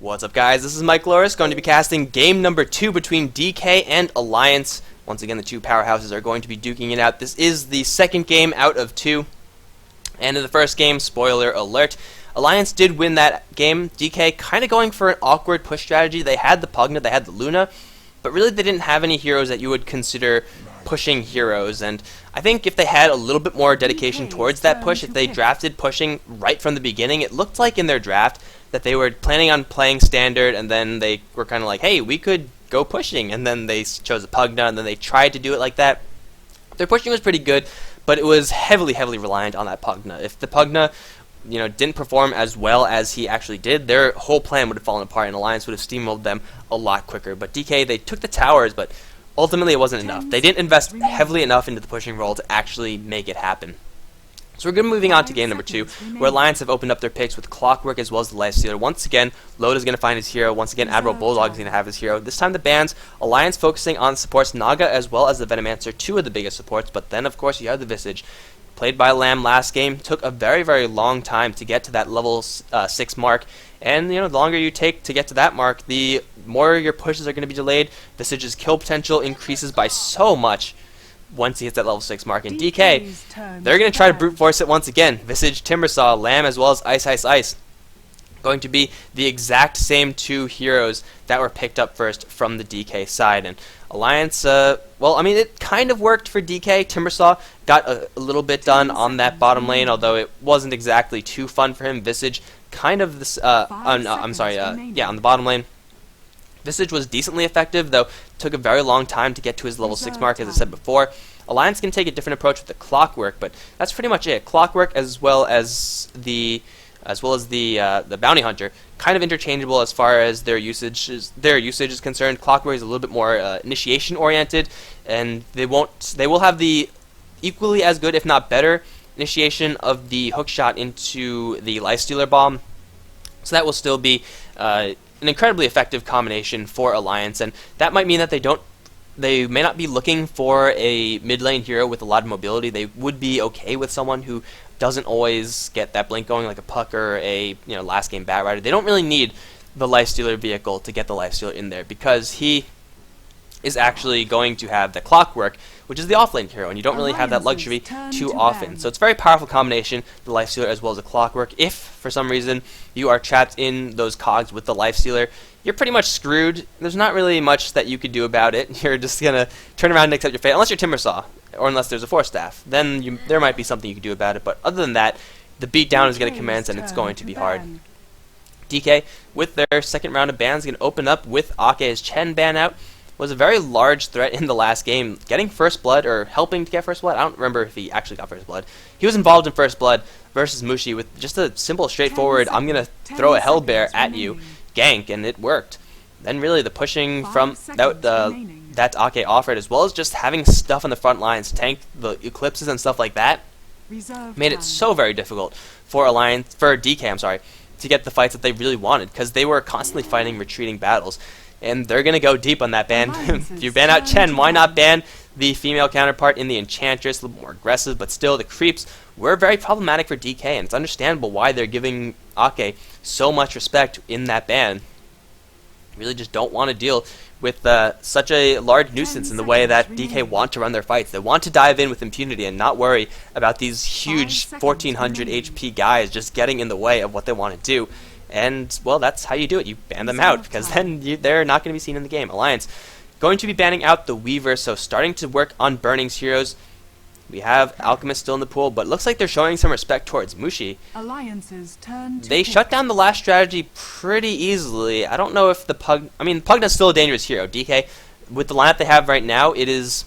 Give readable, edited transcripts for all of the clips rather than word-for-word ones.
What's up, guys? This is Mike Loris, going to be casting game number 2 between DK and Alliance. Once again, the two powerhouses are going to be duking it out. This is the second game out of 2. And in the first game, spoiler alert, Alliance did win that game. DK kind of going for an awkward push strategy. They had the Pugna, they had the Luna, but really they didn't have any heroes that you would consider pushing heroes. And I think if they had a little bit more dedication towards that push, if they drafted pushing right from the beginning, it looked like in their draft that they were planning on playing standard, and then they were kind of like, hey, we could go pushing, and then they chose a Pugna, and then they tried to do it like that. Their pushing was pretty good, but it was heavily reliant on that Pugna. If the Pugna, didn't perform as well as he actually did, their whole plan would have fallen apart, and Alliance would have steamrolled them a lot quicker. But DK, they took the towers, but ultimately it wasn't enough. They didn't invest heavily enough into the pushing role to actually make it happen. So we're going to be moving on to game number 2, where Alliance have opened up their picks with Clockwork as well as the Lifestealer. Once again, Loda's going to find his hero. Once again, Admiral Bulldog is going to have his hero. This time the bans, Alliance focusing on supports Naga as well as the Venomancer, 2 of the biggest supports. But then, of course, you have the Visage. Played by Lamb last game, took a very long time to get to that level 6 mark. And, the longer you take to get to that mark, the more your pushes are going to be delayed. Visage's kill potential increases by so much once he hits that level 6 mark. And DK, they're going to try to brute force it once again. Visage, Timbersaw, Lamb, as well as Ice. Going to be the exact same 2 heroes that were picked up first from the DK side. And Alliance, it kind of worked for DK. Timbersaw got a little bit done on that bottom lane, although it wasn't exactly too fun for him. Visage, kind of this, on the bottom lane. Visage was decently effective, though took a very long time to get to his level 6 mark, as I said before. Alliance can take a different approach with the Clockwork, but that's pretty much it. Clockwork as well as the Bounty Hunter, kind of interchangeable as far as their usage is concerned. Clockwork is a little bit more initiation oriented, and they will have the equally as good, if not better, initiation of the hookshot into the Lifestealer bomb. So that will still be an incredibly effective combination for Alliance, and that might mean that they may not be looking for a mid lane hero with a lot of mobility. They would be okay with someone who doesn't always get that blink going, like a Puck or a last game Bat Rider. They don't really need the Lifestealer vehicle to get the Lifestealer in there, because he is actually going to have the Clockwork, which is the offlane hero, and you don't really have that luxury too often. So it's a very powerful combination, the Lifestealer as well as the Clockwork. If, for some reason, you are trapped in those cogs with the Lifestealer, you're pretty much screwed. There's not really much that you could do about it. You're just going to turn around and accept your fate, unless you're Timbersaw, or unless there's a Force Staff. Then there might be something you could do about it, but other than that, the beatdown is going to commence, and it's going to be hard. DK, with their second round of bans, going to open up with Ake's Chen ban out. Was a very large threat in the last game, getting first blood, or helping to get first blood. I don't remember if he actually got first blood. He was involved in first blood versus Mushi with just a simple, straightforward, I'm going to throw a Hellbear at you gank, and it worked. Then really the pushing from that Ake offered, as well as just having stuff on the front lines, tank the eclipses and stuff like that, made it so very difficult for DK, to get the fights that they really wanted, because they were constantly fighting retreating battles. And they're going to go deep on that ban. If you ban out Chen, why not ban the female counterpart in the Enchantress? A little more aggressive, but still, the creeps were very problematic for DK, and it's understandable why they're giving Ake so much respect in that ban. Really just don't want to deal with such a large nuisance in the way that DK want to run their fights. They want to dive in with impunity and not worry about these huge 1400 HP guys just getting in the way of what they want to do. And, well, that's how you do it. You ban them out, because then they're not going to be seen in the game. Alliance going to be banning out the Weaver, so starting to work on Burning's heroes. We have Alchemist still in the pool, but looks like they're showing some respect towards Mushi. They shut down the last strategy pretty easily. I don't know if the Pugna's still a dangerous hero. DK, with the lineup they have right now, it is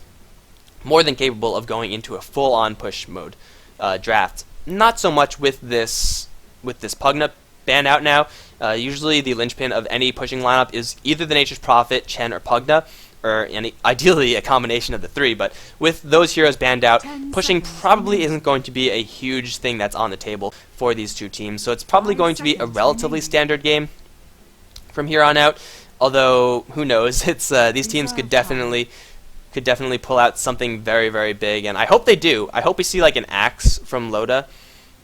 more than capable of going into a full-on push mode draft. Not so much with this Pugna ban out now. Usually the linchpin of any pushing lineup is either the Nature's Prophet, Chen, or Pugna, or ideally a combination of the 3, but with those heroes banned out, pushing probably isn't going to be a huge thing that's on the table for these 2 teams, so it's probably going to be a relatively standard game from here on out, although who knows. It's these teams could definitely pull out something very big, and I hope they do. I hope we see like an Axe from Loda.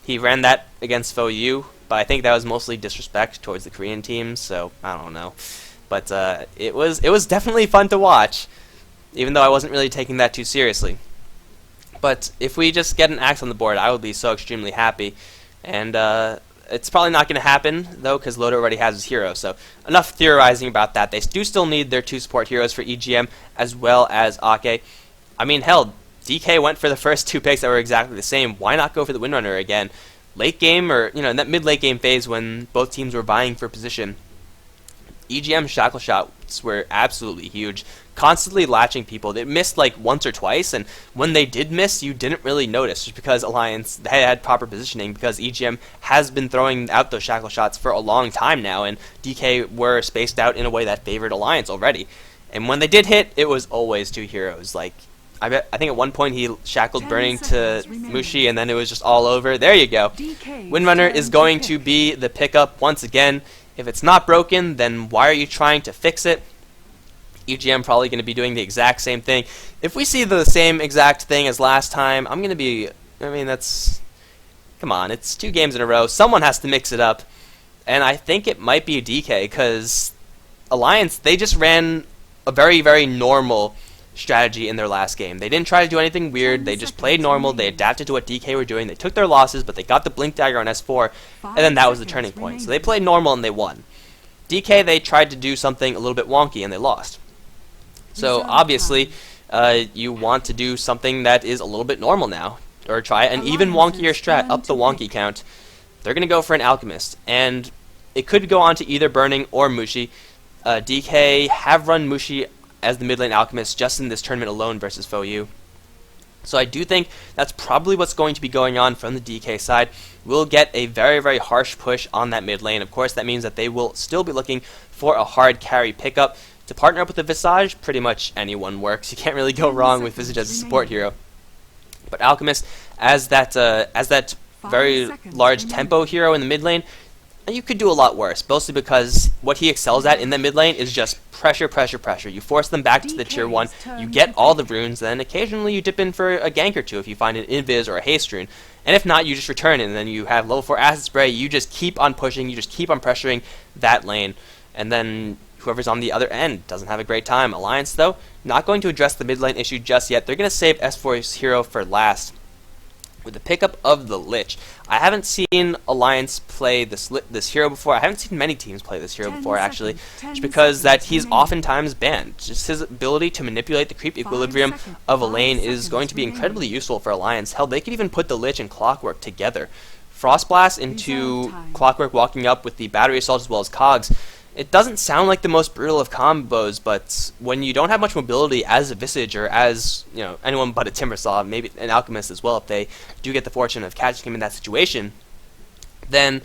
He ran that against Fou Yu. but I think that was mostly disrespect towards the Korean teams, so I don't know. But it was definitely fun to watch, even though I wasn't really taking that too seriously. But if we just get an axe on the board, I would be so extremely happy. And it's probably not going to happen, though, because Loda already has his hero. So enough theorizing about that. They do still need their 2 support heroes for EGM, as well as Ake. I mean, hell, DK went for the first 2 picks that were exactly the same. Why not go for the Windrunner again? Late game, or in that mid-late game phase when both teams were vying for position, EGM shackle shots were absolutely huge, constantly latching people. They missed like once or twice, and when they did miss, you didn't really notice, just because Alliance had proper positioning, because EGM has been throwing out those shackle shots for a long time now, and DK were spaced out in a way that favored Alliance already. And when they did hit, it was always 2 heroes. Like, I think at one point he shackled Burning to Mushi, and then it was just all over. There you go. Windrunner is going to be the pickup once again. If it's not broken, then why are you trying to fix it? EGM probably going to be doing the exact same thing. If we see the same exact thing as last time, I'm going to be... I mean, that's... Come on, it's 2 games in a row. Someone has to mix it up. And I think it might be DK, because Alliance, they just ran a very, very normal strategy in their last game. They didn't try to do anything weird. They just played normal. They adapted to what DK were doing. They took their losses, but they got the Blink Dagger on S4, and then that was the turning point. So they played normal and they won. DK, they tried to do something a little bit wonky and they lost. So obviously, you want to do something that is a little bit normal now, or try an even wonkier strat, up the wonky count. They're going to go for an Alchemist, and it could go on to either Burning or Mushi. DK have run Mushi as the mid lane Alchemist just in this tournament alone versus FoU. So I do think that's probably what's going to be going on from the DK side. We'll get a very, very harsh push on that mid lane. Of course, that means that they will still be looking for a hard carry pickup. To partner up with the Visage, pretty much anyone works. You can't really go wrong with Visage as a support hero. But Alchemist, as that very large tempo hero in the mid lane, you could do a lot worse, mostly because what he excels at in the mid lane is just pressure, pressure, pressure. You force them back to the tier 1, you get all the runes, then occasionally you dip in for a gank or 2 if you find an invis or a haste rune. And if not, you just return it, and then you have level 4 acid spray, you just keep on pushing, you just keep on pressuring that lane. And then whoever's on the other end doesn't have a great time. Alliance, though, not going to address the mid lane issue just yet. They're going to save S4's hero for last, with the pickup of the Lich. I haven't seen Alliance play this hero before. I haven't seen many teams play this hero before, actually, just because that he's oftentimes banned. Just his ability to manipulate the creep equilibrium of a lane is going to be incredibly useful for Alliance. Hell, they could even put the Lich and Clockwork together. Frost Blast into Clockwork walking up with the Battery Assault as well as Cogs. It doesn't sound like the most brutal of combos, but when you don't have much mobility as a Visage or as anyone but a Timbersaw, maybe an Alchemist as well, if they do get the fortune of catching him in that situation, then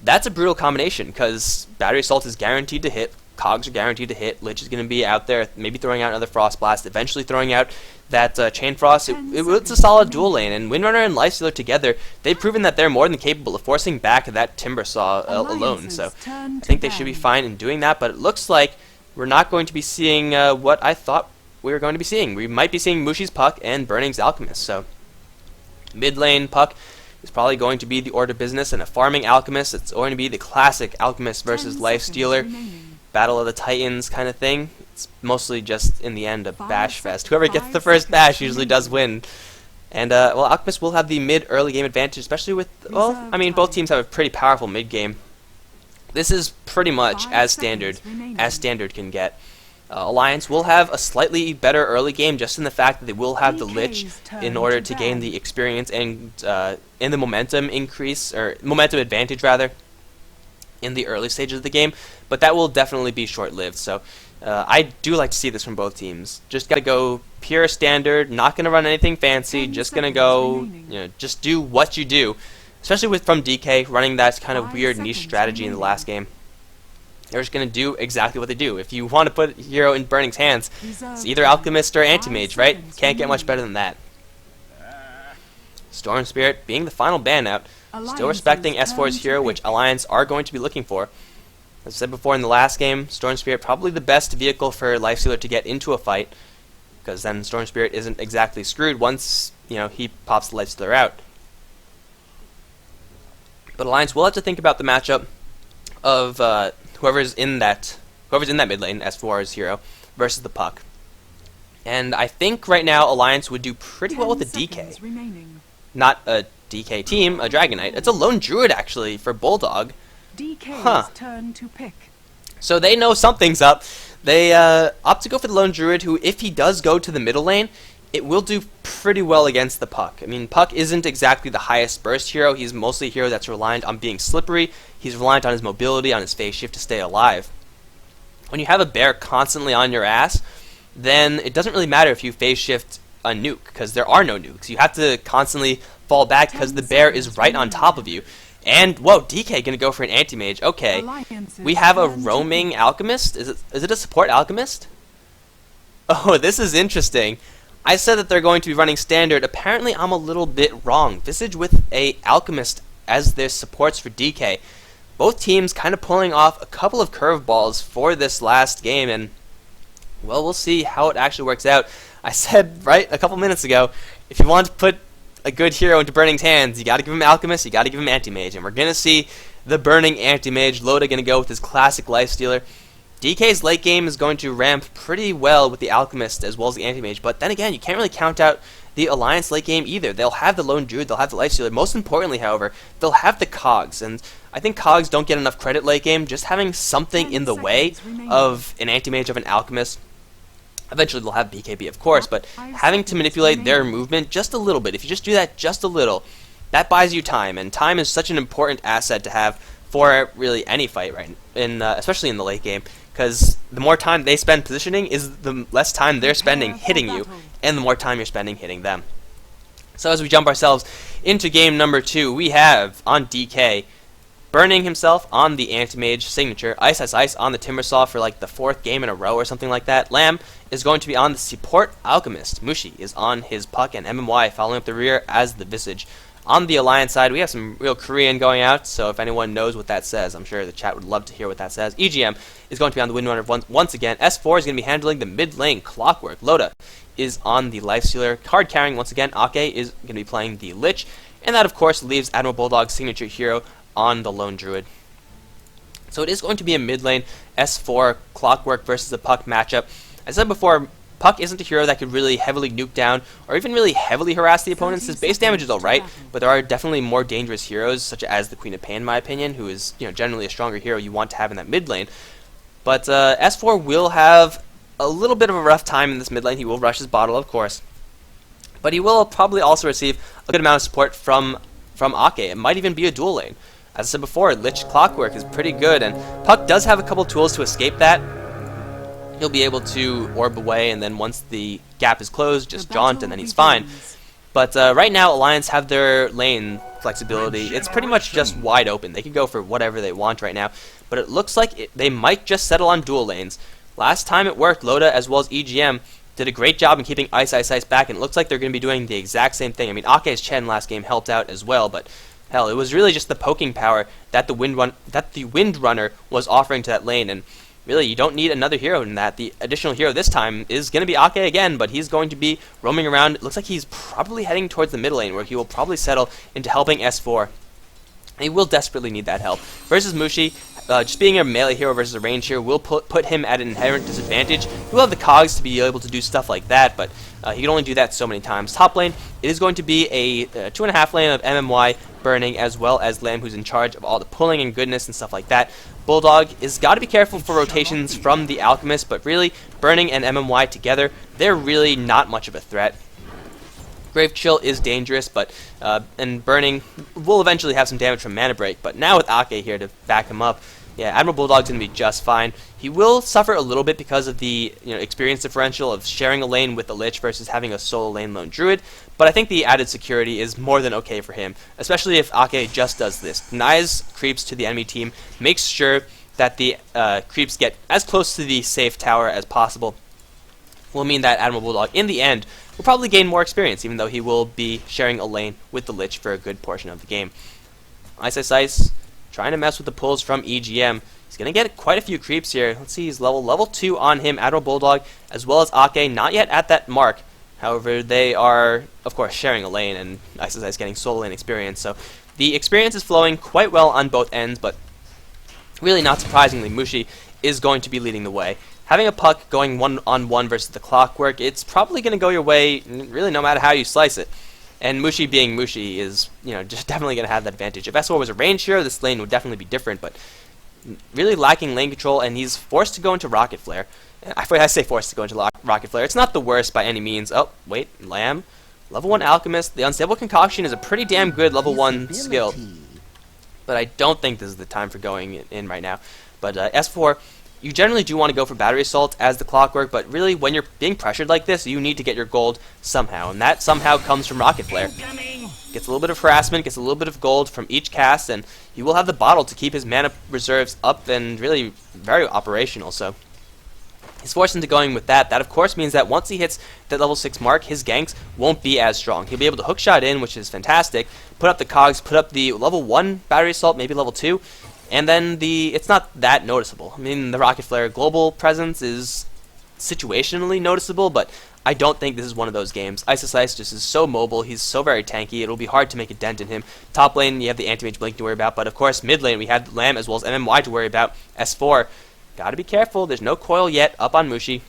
that's a brutal combination, because Battery Assault is guaranteed to hit, Cogs are guaranteed to hit, Lich is going to be out there, maybe throwing out another Frost Blast, eventually throwing out that Chain Frost. It's a solid dual lane, and Windrunner and Lifestealer together, they've proven that they're more than capable of forcing back that Timbersaw alone, so I think they should be fine in doing that, but it looks like we're not going to be seeing what I thought we were going to be seeing. We might be seeing Mushi's Puck and Burning's Alchemist, so mid lane Puck is probably going to be the order of business, and a farming Alchemist, it's going to be the classic Alchemist versus Lifestealer, Battle of the Titans kind of thing. It's mostly just, in the end, a bash fest. Whoever gets the first bash usually does win. And, well, Alchemist will have the mid-early game advantage, especially with, well, I mean, both teams have a pretty powerful mid-game. This is pretty much as standard can get. Alliance will have a slightly better early game, just in the fact that they will have the Lich in order to gain the experience and in the momentum increase, or momentum advantage rather, in the early stages of the game, but that will definitely be short-lived. So I do like to see this from both teams. Just got to go pure standard, not going to run anything fancy, just going to go, just do what you do, especially from DK running that kind of weird niche strategy in the last game. They're just going to do exactly what they do. If you want to put hero in Burning's hands, it's either Alchemist or Anti-Mage, right? Can't get much better than that. Storm Spirit being the final ban out, still respecting S4's hero, which Alliance are going to be looking for. As I said before in the last game, Storm Spirit probably the best vehicle for Lifestealer to get into a fight, because then Storm Spirit isn't exactly screwed once he pops the Lifestealer out. But Alliance will have to think about the matchup of whoever's in that mid lane, S4's hero, versus the Puck. And I think right now Alliance would do pretty well with a DK. Not a DK team, a Dragon Knight. It's a lone druid actually for Bulldog. DK's turn to pick. So they know something's up. They opt to go for the lone druid, who, if he does go to the middle lane, it will do pretty well against the Puck. I mean, Puck isn't exactly the highest burst hero. He's mostly a hero that's reliant on being slippery. He's reliant on his mobility, on his phase shift to stay alive. When you have a bear constantly on your ass, then it doesn't really matter if you phase shift a nuke, because there are no nukes. You have to constantly fall back because the bear is right on top of you. And, whoa, DK gonna go for an anti-mage. Okay, we have a roaming alchemist. Is it a support alchemist? Oh, this is interesting. I said that they're going to be running standard. Apparently, I'm a little bit wrong. Visage with a alchemist as their supports for DK. Both teams kind of pulling off a couple of curveballs for this last game, and well, we'll see how it actually works out. I said right a couple minutes ago, if you want to put a good hero into Burning's hands, you got to give him Alchemist, you got to give him Anti-Mage, and we're going to see the Burning Anti-Mage. Loda going to go with his classic Lifestealer. DK's late game is going to ramp pretty well with the Alchemist as well as the Anti-Mage, but then again, you can't really count out the Alliance late game either. They'll have the Lone Druid, they'll have the Lifestealer. Most importantly, however, they'll have the Cogs, and I think Cogs don't get enough credit late game. Just having something in the way of an Anti-Mage, of an Alchemist. Eventually they'll have BKB, of course, but having to manipulate their movement just a little bit, if you just do that just a little, that buys you time, and time is such an important asset to have for really any fight, right? Especially in the late game, because the more time they spend positioning is the less time they're spending hitting you, and the more time you're spending hitting them. So as we jump ourselves into game number 2, we have on DK Burning himself on the Anti-Mage signature, Ice Ice Ice on the Timbersaw for like the 4th game in a row or something like that. Lamb is going to be on the support Alchemist. Mushi is on his Puck, and MMY following up the rear as the Visage. On the Alliance side, we have some real Korean going out, so if anyone knows what that says, I'm sure the chat would love to hear what that says. EGM is going to be on the Windrunner once again. S4 is going to be handling the mid lane Clockwork. Loda is on the Lifestealer. Card carrying once again. Ake is going to be playing the Lich, and that of course leaves Admiral Bulldog's signature hero on the Lone Druid. So it is going to be a mid lane S4 Clockwork versus the Puck matchup. As I said before, Puck isn't a hero that could really heavily nuke down or even really heavily harass the opponents. His base damage is alright, but there are definitely more dangerous heroes, such as the Queen of Pain, in my opinion, who is generally a stronger hero you want to have in that mid lane. But S4 will have a little bit of a rough time in this mid lane. He will rush his bottle, of course, but he will probably also receive a good amount of support from Ake. It might even be a dual lane. As I said before, Lich Clockwork is pretty good, and Puck does have a couple tools to escape that. He'll be able to orb away, and then once the gap is closed, just jaunt, and then he's fine. But right now, Alliance have their lane flexibility. It's pretty much just wide open. They can go for whatever they want right now, but it looks like they might just settle on dual lanes. Last time it worked, Loda as well as EGM did a great job in keeping Ice Ice Ice back, and it looks like they're going to be doing the exact same thing. I mean, Ake's Chen last game helped out as well, but hell, it was really just the poking power that the Windrunner was offering to that lane, and really, you don't need another hero in that. The additional hero this time is going to be Ake again, but he's going to be roaming around. It looks like he's probably heading towards the mid lane, where he will probably settle into helping S4. He will desperately need that help. Versus Mushi, just being a melee hero versus a range hero will put him at an inherent disadvantage. He'll have the cogs to be able to do stuff like that, but he can only do that so many times. Top lane, it is going to be a 2.5 lane of MMY Burning, as well as Lamb, who's in charge of all the pulling and goodness and stuff like that. Bulldog has got to be careful for rotations from the Alchemist, but really, Burning and MMY together, they're really not much of a threat. Grave Chill is dangerous, but and Burning will eventually have some damage from Mana Break, but now with Ake here to back him up, yeah, Admiral Bulldog's going to be just fine. He will suffer a little bit because of the experience differential of sharing a lane with the Lich versus having a solo lane lone Druid, but I think the added security is more than okay for him, especially if Ake just does this. Denies creeps to the enemy team, makes sure that the creeps get as close to the safe tower as possible. Will mean that Admiral Bulldog, in the end, will probably gain more experience, even though he will be sharing a lane with the Lich for a good portion of the game. Ice Ice Ice, trying to mess with the pulls from EGM. He's going to get quite a few creeps here. Let's see, he's level 2 on him, Admiral Bulldog, as well as Ake, not yet at that mark. However, they are, of course, sharing a lane, and Ice Ice Ice getting solo lane experience, so The experience is flowing quite well on both ends, but really not surprisingly, Mushi is going to be leading the way. Having a puck going 1-on-1 versus the Clockwork, it's probably going to go your way, really no matter how you slice it. And Mushi being Mushi is, just definitely going to have that advantage. If S4 was a range hero, this lane would definitely be different, but really lacking lane control, and he's forced to go into Rocket Flare. I say forced to go into Rocket Flare. It's not the worst by any means. Oh, wait, Lamb. Level 1 Alchemist. The Unstable Concoction is a pretty damn good level 1 skill. But I don't think this is the time for going in right now. But S4, you generally do want to go for Battery Assault as the Clockwork, but really when you're being pressured like this, you need to get your gold somehow. And that somehow comes from Rocket Flare. Gets a little bit of harassment, gets a little bit of gold from each cast, and you will have the bottle to keep his mana reserves up and really very operational. So he's forced into going with that. That of course means that once he hits that level 6 mark, his ganks won't be as strong. He'll be able to hookshot in, which is fantastic, put up the cogs, put up the level 1 Battery Assault, maybe level 2, and then it's not that noticeable. I mean, the Rocket Flare global presence is situationally noticeable, but I don't think this is one of those games. Ice Ice just is so mobile, he's so very tanky, it'll be hard to make a dent in him. Top lane, you have the Anti-Mage Blink to worry about, but of course, mid lane, we have Lamb as well as MMY to worry about. S4, gotta be careful, there's no coil yet up on Mushi.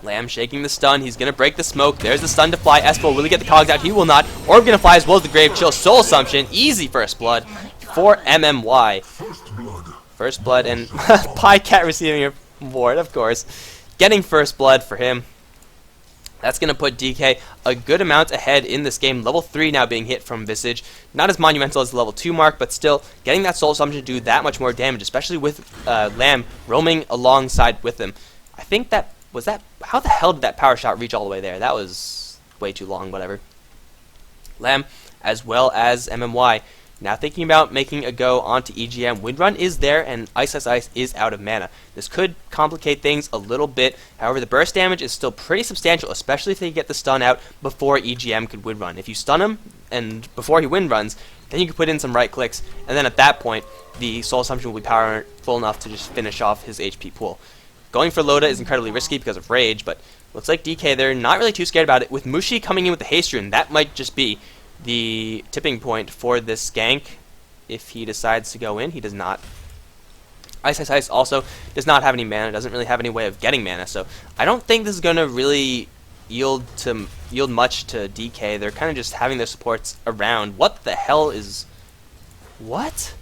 Lamb shaking the stun, he's gonna break the smoke, there's the stun to fly. S4 will he get the cogs out? He will not. Orb gonna fly as well as the Grave Chill. Soul Assumption, easy first blood for MMY. First blood, and Pycat receiving a reward, of course. Getting first blood for him. That's going to put DK a good amount ahead in this game. Level 3 now being hit from Visage. Not as monumental as the level 2 mark, but still getting that Soul Assumption to do that much more damage, especially with Lamb roaming alongside with him. I think how the hell did that power shot reach all the way there? That was way too long, whatever. Lamb, as well as MMY, now thinking about making a go onto EGM. Windrun is there, and Ice Ice Ice is out of mana. This could complicate things a little bit. However, the burst damage is still pretty substantial, especially if they get the stun out before EGM could Windrun. If you stun him, and before he Windruns, then you can put in some right clicks, and then at that point, the Soul Assumption will be powerful enough to just finish off his HP pool. Going for Loda is incredibly risky because of Rage, but looks like DK, they're not really too scared about it. With Mushi coming in with the Haste Rune, that might just be the tipping point for this gank. If he decides to go in, he does not. Ice Ice Ice also does not have any mana, doesn't really have any way of getting mana, so I don't think this is going to really yield much to DK. They're kind of just having their supports around. What the hell is... What?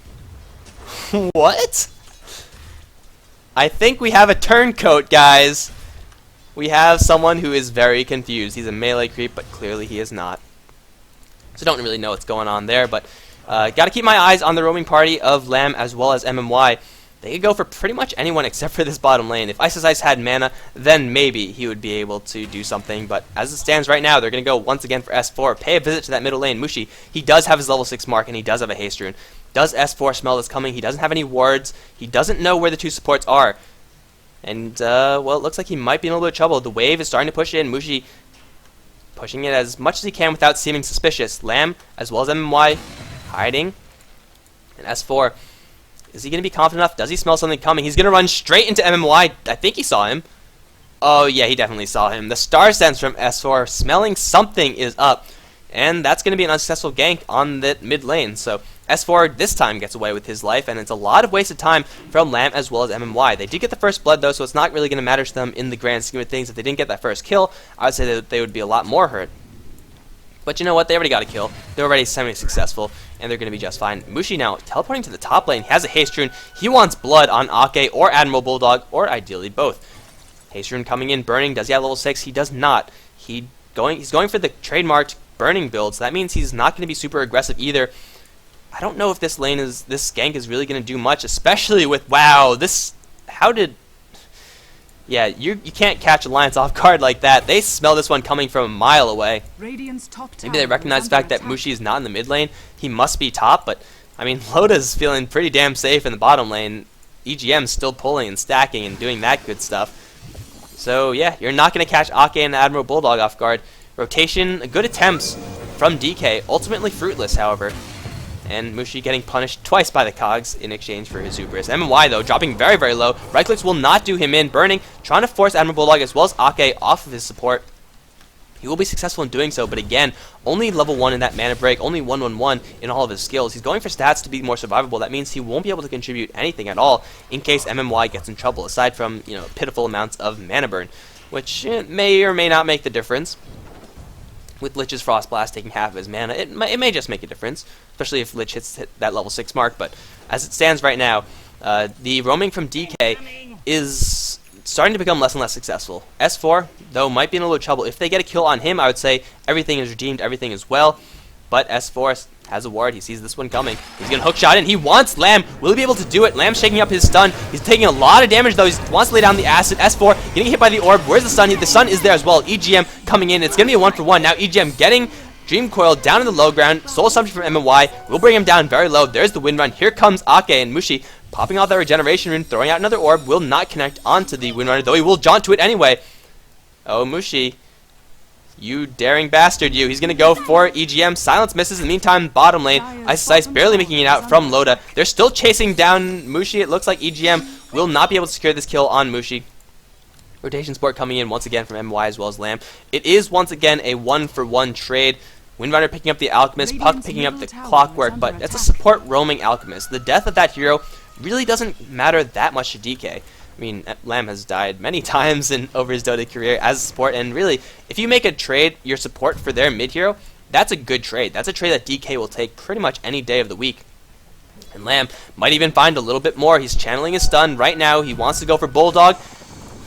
What? I think we have a turncoat, guys. We have someone who is very confused. He's a melee creep, but clearly he is not. So don't really know what's going on there, but got to keep my eyes on the roaming party of Lamb as well as MMY. They could go for pretty much anyone except for this bottom lane. If Ice Ice had mana, then maybe he would be able to do something, but as it stands right now, they're going to go once again for S4. Pay a visit to that middle lane. Mushi, he does have his level 6 mark, and he does have a Haste Rune. Does S4 smell this coming? He doesn't have any wards. He doesn't know where the two supports are. And, well, it looks like he might be in a little bit of trouble. The wave is starting to push in. Mushi pushing it as much as he can without seeming suspicious. Lamb, as well as MMY, hiding. And S4, is he going to be confident enough? Does he smell something coming? He's going to run straight into MMY. I think he saw him. Oh, yeah, he definitely saw him. The Star Sense from S4, smelling something is up. And that's going to be an unsuccessful gank on that mid lane. So S4 this time gets away with his life, and it's a lot of wasted time from Lamb as well as MMY. They did get the first blood, though, so it's not really going to matter to them in the grand scheme of things. If they didn't get that first kill, I would say that they would be a lot more hurt. But you know what? They already got a kill. They're already semi-successful, and they're going to be just fine. Mushi now teleporting to the top lane. He has a Haste Rune. He wants blood on Ake or Admiral Bulldog, or ideally both. Haste Rune coming in, burning. Does he have level 6? He does not. He's going for the trademarked burning build, so that means he's not going to be super aggressive either. I don't know if this gank is really going to do much, especially with, wow, yeah, you can't catch Alliance off guard like that. They smell this one coming from a mile away. Maybe they recognize the fact that Mushi is not in the mid lane. He must be top, but, I mean, Loda's feeling pretty damn safe in the bottom lane. EGM's still pulling and stacking and doing that good stuff. So, yeah, you're not going to catch Ake and Admiral Bulldog off guard. Rotation, good attempts from DK, ultimately fruitless, however. And Mushi getting punished twice by the cogs in exchange for his hubris. MMY, though, dropping very, very low. Right clicks will not do him in. Burning, trying to force Admiral Bulldog as well as Ake off of his support. He will be successful in doing so, but again, only level 1 in that mana break, only 1/1/1 in all of his skills. He's going for stats to be more survivable. That means he won't be able to contribute anything at all in case MMY gets in trouble, aside from, you know, pitiful amounts of mana burn, which may or may not make the difference. With Lich's Frost Blast taking half of his mana, it may just make a difference, especially if Lich hits that level 6 mark, but as it stands right now, the roaming from DK is starting to become less and less successful. S4, though, might be in a little trouble. If they get a kill on him, I would say everything is redeemed, everything is well. But S4 has a ward. He sees this one coming. He's going to hook shot in. He wants Lamb. Will he be able to do it? Lamb's shaking up his stun. He's taking a lot of damage, though. He wants to lay down the acid. S4 getting hit by the orb. Where's the stun? The stun is there as well. EGM coming in. It's going to be a 1-for-1. Now EGM getting Dream Coil down in the low ground. Soul Assumption from MMY will bring him down very low. There's the wind run. Here comes Ake and Mushi popping out that regeneration rune, throwing out another orb. Will not connect onto the wind runner, though he will jaunt to it anyway. Oh, Mushi, you daring bastard, you. He's going to go for EGM. Silence misses. In the meantime, bottom lane, Ice barely making it out from Loda. They're still chasing down Mushi. It looks like EGM will not be able to secure this kill on Mushi. Rotation support coming in once again from MY as well as Lamb. It is once again a 1-for-1 trade. Windrunner picking up the Alchemist, Puck picking up the Clockwork, but it's a support roaming Alchemist. The death of that hero really doesn't matter that much to DK. I mean, Lamb has died many times over his Dota career as a support, and really, if you make a trade, your support for their mid-hero, that's a good trade. That's a trade that DK will take pretty much any day of the week. And Lamb might even find a little bit more. He's channeling his stun right now. He wants to go for Bulldog.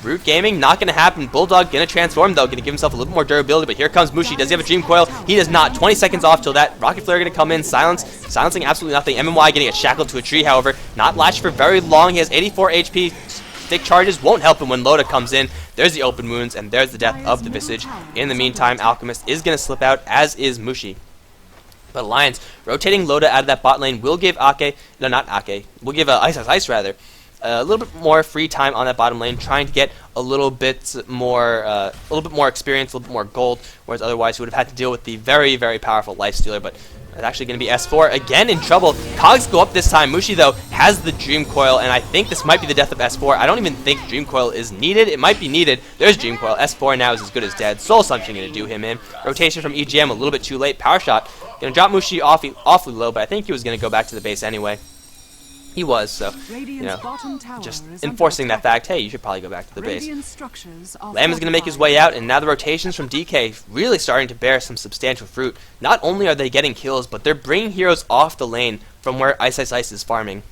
Root Gaming, not going to happen. Bulldog going to transform, though, going to give himself a little more durability, but here comes Mushi. Does he have a Dream Coil? He does not. 20 seconds off till that. Rocket Flare going to come in. Silencing absolutely nothing. MMY getting a shackled to a tree, however. Not latched for very long. He has 84 HP. Stick charges won't help him when Loda comes in. There's the open wounds, and there's the death of the Visage. In the meantime, Alchemist is going to slip out, as is Mushi. But Alliance, rotating Loda out of that bot lane will give Ake, no, not Ake, will give Ice rather, a little bit more free time on that bottom lane, trying to get a little bit more experience, a little bit more gold, whereas otherwise he would have had to deal with the very, very powerful Lifestealer. But it's actually going to be S4 again in trouble. Cogs go up this time. Mushi, though, has the Dream Coil, and I think this might be the death of S4. I don't even think Dream Coil is needed. It might be needed. There's Dream Coil. S4 now is as good as dead. Soul Assumption going to do him in. Rotation from EGM a little bit too late. Power Shot going to drop Mushi awfully low, but I think he was going to go back to the base anyway. He was, so, you know, just enforcing that fact, hey, you should probably go back to the base. Lamb is going to make his way out, and now the rotations from DK really starting to bear some substantial fruit. Not only are they getting kills, but they're bringing heroes off the lane from where Ice is farming.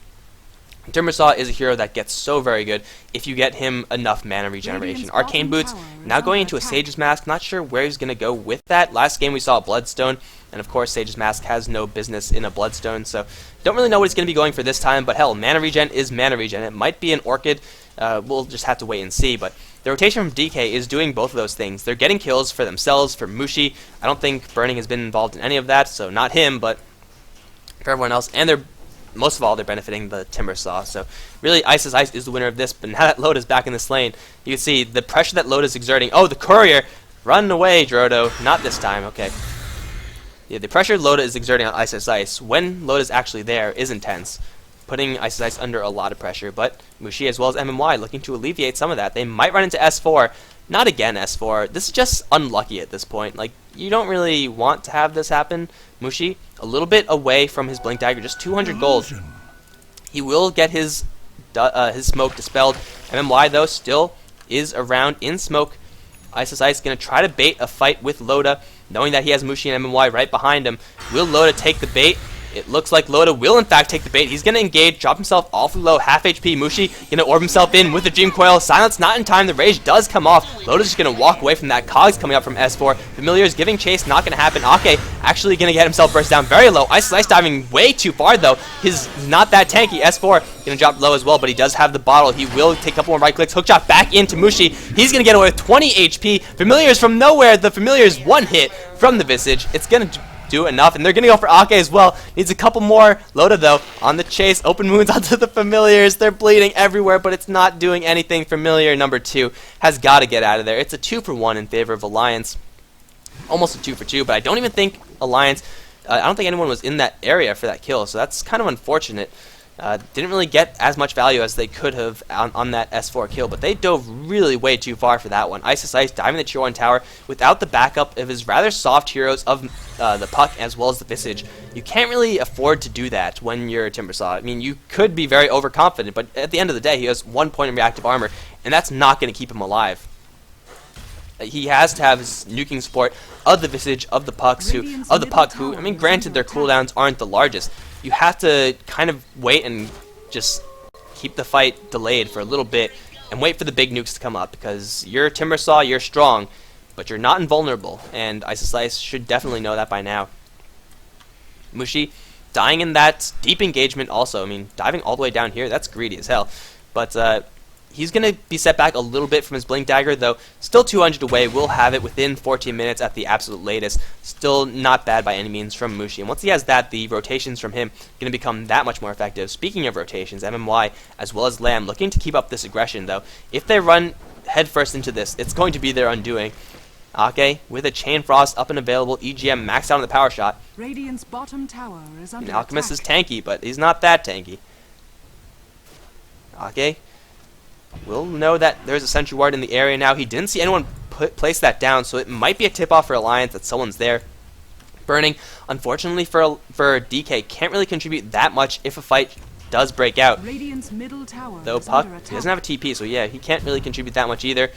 Timbersaw is a hero that gets so very good if you get him enough mana regeneration. Arcane Boots, now going into a Sage's Mask, not sure where he's going to go with that. Last game we saw a Bloodstone, and of course Sage's Mask has no business in a Bloodstone, so don't really know what he's going to be going for this time, but hell, mana regen is mana regen. It might be an Orchid, we'll just have to wait and see, but the rotation from DK is doing both of those things. They're getting kills for themselves, for Mushi. I don't think Burning has been involved in any of that, so not him, but for everyone else, and most of all, they're benefiting the Timbersaw. So really, Ice is the winner of this, but now that Loda's back in this lane, you can see the pressure that Loda's exerting. Oh, the Courier! Run away, Drodo. Not this time, okay. Yeah, the pressure Loda is exerting on Ice, when Loda's actually there, is intense, putting Ice under a lot of pressure, but Mushi as well as MMY looking to alleviate some of that. They might run into S4. Not again, S4. This is just unlucky at this point. Like, you don't really want to have this happen. Mushi, a little bit away from his Blink Dagger, just 200 gold. He will get his smoke dispelled. MMY, though, still is around in smoke. Ice going to try to bait a fight with Loda, knowing that he has Mushi and MMY right behind him. Will Loda take the bait? It looks like Loda will in fact take the bait. He's going to engage, drop himself awfully low, half HP. Mushi going to orb himself in with the Dream Coil. Silence not in time. The rage does come off. Loda's just going to walk away from that. Cogs coming up from S4. Familiar is giving chase. Not going to happen. Ake actually going to get himself burst down very low. Ice diving way too far though. He's not that tanky. S4 going to drop low as well, but he does have the bottle. He will take a couple more right clicks. Hookshot back into Mushi. He's going to get away with 20 HP. Familiars from nowhere. The Familiars one hit from the Visage. It's going to do enough, and they're gonna go for Ake as well. Needs a couple more. Loda though on the chase, open wounds onto the Familiars. They're bleeding everywhere, but it's not doing anything. Familiar number 2 has got to get out of there. It's a 2-for-1 in favor of Alliance, almost a 2-for-2, but I don't even think Alliance, I don't think anyone was in that area for that kill, so that's kind of unfortunate. Didn't really get as much value as they could have on that S4 kill, but they dove really way too far for that one. Ice diving the tier 1 tower without the backup of his rather soft heroes of the Puck as well as the Visage. You can't really afford to do that when you're Timbersaw. I mean, you could be very overconfident, but at the end of the day, he has 1 point in reactive armor, and that's not going to keep him alive. He has to have his nuking support of the Visage, of the Pucks, who, I mean, granted their cooldowns aren't the largest. You have to kind of wait and just keep the fight delayed for a little bit and wait for the big nukes to come up, because you're Timbersaw, you're strong, but you're not invulnerable, and Ice should definitely know that by now. Mushi dying in that deep engagement also. I mean, diving all the way down here, that's greedy as hell. But he's going to be set back a little bit from his Blink Dagger, though. Still 200 away. Will have it within 14 minutes at the absolute latest. Still not bad by any means from Mushi. And once he has that, the rotations from him going to become that much more effective. Speaking of rotations, MMY as well as Lamb looking to keep up this aggression, though. If they run headfirst into this, it's going to be their undoing. Ake with a Chain Frost up and available. EGM maxed out on the power shot. Radiant's bottom tower is under Alchemist attack. is tanky, but he's not that tanky. Ake will know that there's a sentry ward in the area now. He didn't see anyone place that down, so it might be a tip-off for Alliance that someone's there. Burning, unfortunately for DK, can't really contribute that much if a fight does break out. Radiant's middle tower Though is Puck, under attack. he doesn't have a TP, so yeah, he can't really contribute that much either.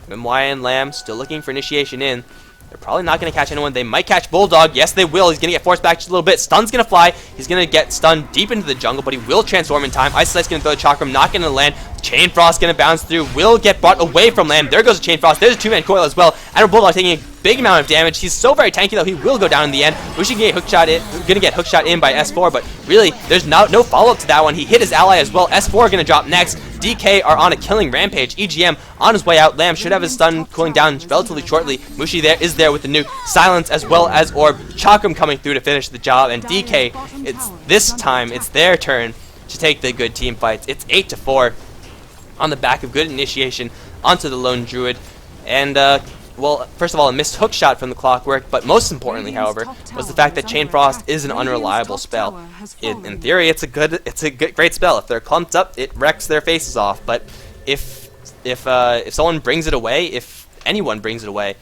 MY and Lamb still looking for initiation in. They're probably not going to catch anyone. They might catch Bulldog. Yes, they will. He's going to get forced back just a little bit. Stun's going to fly. He's going to get stunned deep into the jungle, but he will transform in time. Ice Slice going to throw the Chakram, not going to land. Chain Frost going to bounce through. Will get brought away from Lamb. There goes the Chain Frost. There's a 2-man coil as well. And Bulldog taking a big amount of damage. He's so very tanky, though. He will go down in the end. Mushi going to get hookshot in by S4, but really, there's no follow-up to that one. He hit his ally as well. S4 going to drop next. DK are on a killing rampage. EGM on his way out. Lamb should have his stun cooling down relatively shortly. Mushi is there with the nuke. Silence as well as Orb. Chakram coming through to finish the job. And DK, it's their turn to take the good team fights. It's 8-4 on the back of good initiation onto the lone druid. And well, first of all, a missed hook shot from the Clockwork, but most importantly, however, was the fact that Chain Frost is an unreliable spell. In theory, it's a great spell. If they're clumped up, it wrecks their faces off. But if someone brings it away, if anyone brings it away,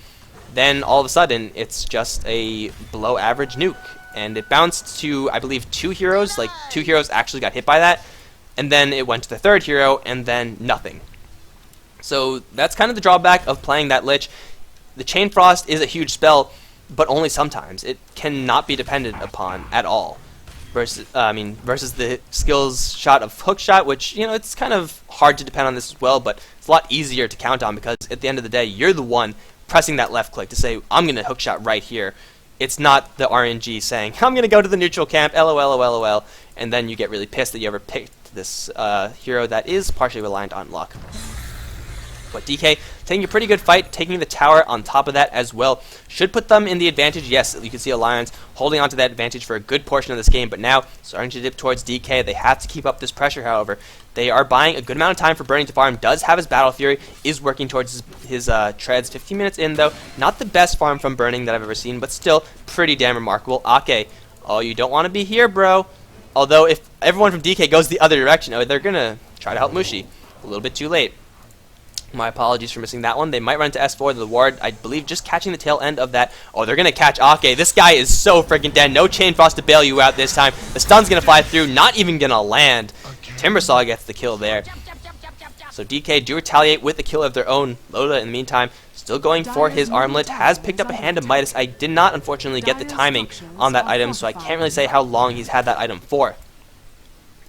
then all of a sudden it's just a below average nuke. And it bounced to, I believe, 2 heroes. Like 2 heroes actually got hit by that, and then it went to the 3rd hero, and then nothing. So that's kind of the drawback of playing that Lich. The Chain Frost is a huge spell, but only sometimes. It cannot be dependent upon at all. Versus the skills shot of hook shot, which, you know, it's kind of hard to depend on this as well, but it's a lot easier to count on because at the end of the day, you're the one pressing that left click to say, I'm going to hook shot right here. It's not the RNG saying, I'm going to go to the neutral camp, LOL, and then you get really pissed that you ever picked this hero that is partially reliant on luck. But DK taking a pretty good fight, taking the tower on top of that as well. Should put them in the advantage. Yes, you can see Alliance holding on to that advantage for a good portion of this game, but now starting to dip towards DK. They have to keep up this pressure, however. They are buying a good amount of time for Burning to farm. Does have his Battle Fury, is working towards his treads. 15 minutes in, though. Not the best farm from Burning that I've ever seen, but still pretty damn remarkable. Ake, oh, you don't want to be here, bro. Although if everyone from DK goes the other direction, oh, they're going to try to help Mushi. A little bit too late. My apologies for missing that one. They might run to S4, the ward, I believe, just catching the tail end of that. Oh, they're going to catch Ake. This guy is so freaking dead. No Chain Frost to bail you out this time. The stun's going to fly through, not even going to land. Timbersaw gets the kill there. So DK do retaliate with the kill of their own. Loda, in the meantime, still going for his armlet. Has picked up a Hand of Midas. I did not, unfortunately, get the timing on that item, so I can't really say how long he's had that item for.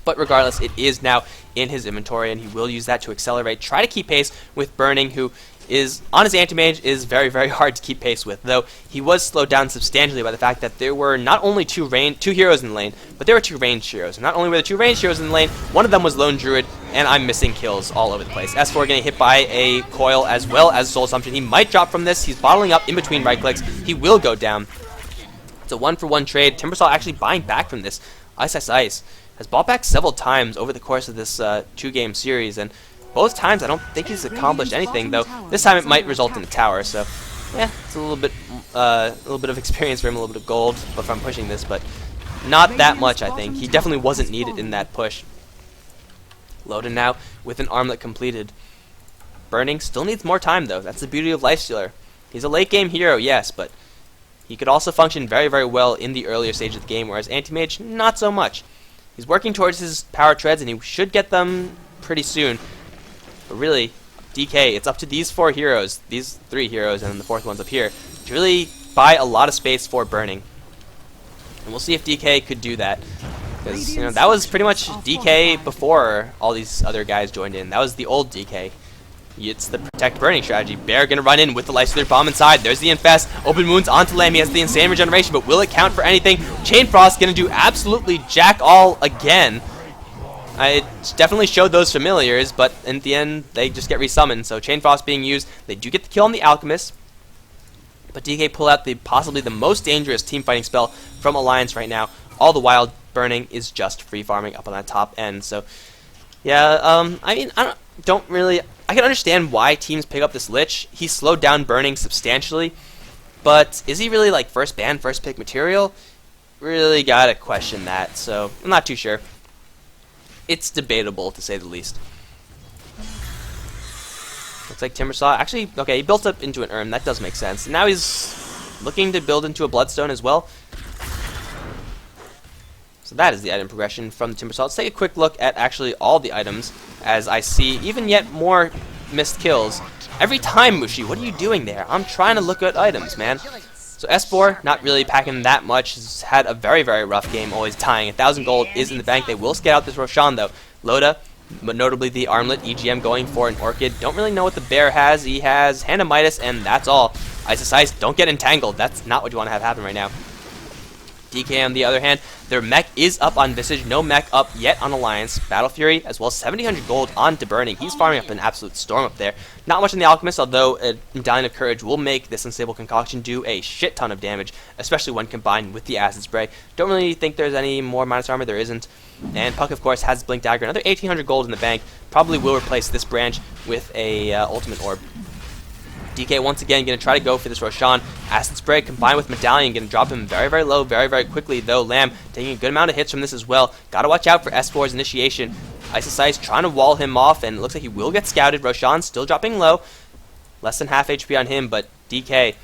But regardless, it is now in his inventory, and he will use that to accelerate, try to keep pace with Burning, who is, on his anti-mage, is very, very hard to keep pace with, though he was slowed down substantially by the fact that there were not only two heroes in the lane, but there were 2 ranged heroes. And not only were there 2 ranged heroes in the lane, one of them was Lone Druid, and I'm missing kills all over the place. S4 getting hit by a coil as well as Soul Assumption. He might drop from this. He's bottling up in between right clicks. He will go down. It's a 1-for-1 trade. Timbersaw actually buying back from this. Ice has bought back several times over the course of this 2-game series, and both times I don't think he's accomplished anything, though this time it might result in a tower, so yeah, it's a little bit of experience for him, a little bit of gold if I'm pushing this, but Not that much, I think. He definitely wasn't needed in that push. Loda now with an armlet completed. Burning still needs more time, though. That's the beauty of Lifestealer. He's a late-game hero, yes, but he could also function very, very well in the earlier stage of the game, whereas Anti-Mage, not so much. He's working towards his power treads, and he should get them pretty soon. But really, DK, it's up to these 4 heroes, these 3 heroes, and then the 4th one's up here, to really buy a lot of space for burning. And we'll see if DK could do that. Because, you know, that was pretty much DK before all these other guys joined in. That was the old DK. It's the protect burning strategy. Bear gonna run in with the Lifestealer bomb inside. There's the infest. Open wounds onto Lamb. He has the insane regeneration, but will it count for anything? Chain Frost gonna do absolutely jack all again. It definitely showed those familiars, but in the end, they just get resummoned. So Chain Frost being used. They do get the kill on the Alchemist, but DK pull out the possibly the most dangerous team fighting spell from Alliance right now. All the while, burning is just free farming up on that top end. So, yeah, I mean, I can understand why teams pick up this Lich. He slowed down burning substantially, but is he really like first ban, first pick material? Really gotta question that. So I'm not too sure. It's debatable, to say the least. Looks like Timbersaw, actually, okay, he built up into an Urn. That does make sense. And now he's looking to build into a Bloodstone as well. So that is the item progression from the Timbersaw. Let's take a quick look at actually all the items, as I see even yet more missed kills. Every time, Mushi, what are you doing there? I'm trying to look at items, man. So S4, not really packing that much, has had a very, very rough game, always tying. 1,000 gold is in the bank. They will skate out this Roshan, though. Loda, but notably the Armlet, EGM going for an Orchid. Don't really know what the Bear has. He has Hand of Midas, and that's all. Ice, don't get entangled. That's not what you want to have happen right now. DK, on the other hand, their mech is up on Visage, no mech up yet on Alliance. Battle Fury, as well as 700 gold on to Burning. He's farming up an absolute storm up there. Not much on the Alchemist, although a Medallion of Courage will make this Unstable Concoction do a shit ton of damage, especially when combined with the Acid Spray. Don't really think there's any more minus armor, there isn't. And Puck, of course, has Blink Dagger, another 1,800 gold in the bank. Probably will replace this branch with a Ultimate Orb. DK once again going to try to go for this Roshan. Acid Spray combined with Medallion going to drop him very, very low, very, very quickly, though Lamb taking a good amount of hits from this as well. Got to watch out for S4's initiation. Ice trying to wall him off, and it looks like he will get scouted. Roshan still dropping low. Less than half HP on him, but DK,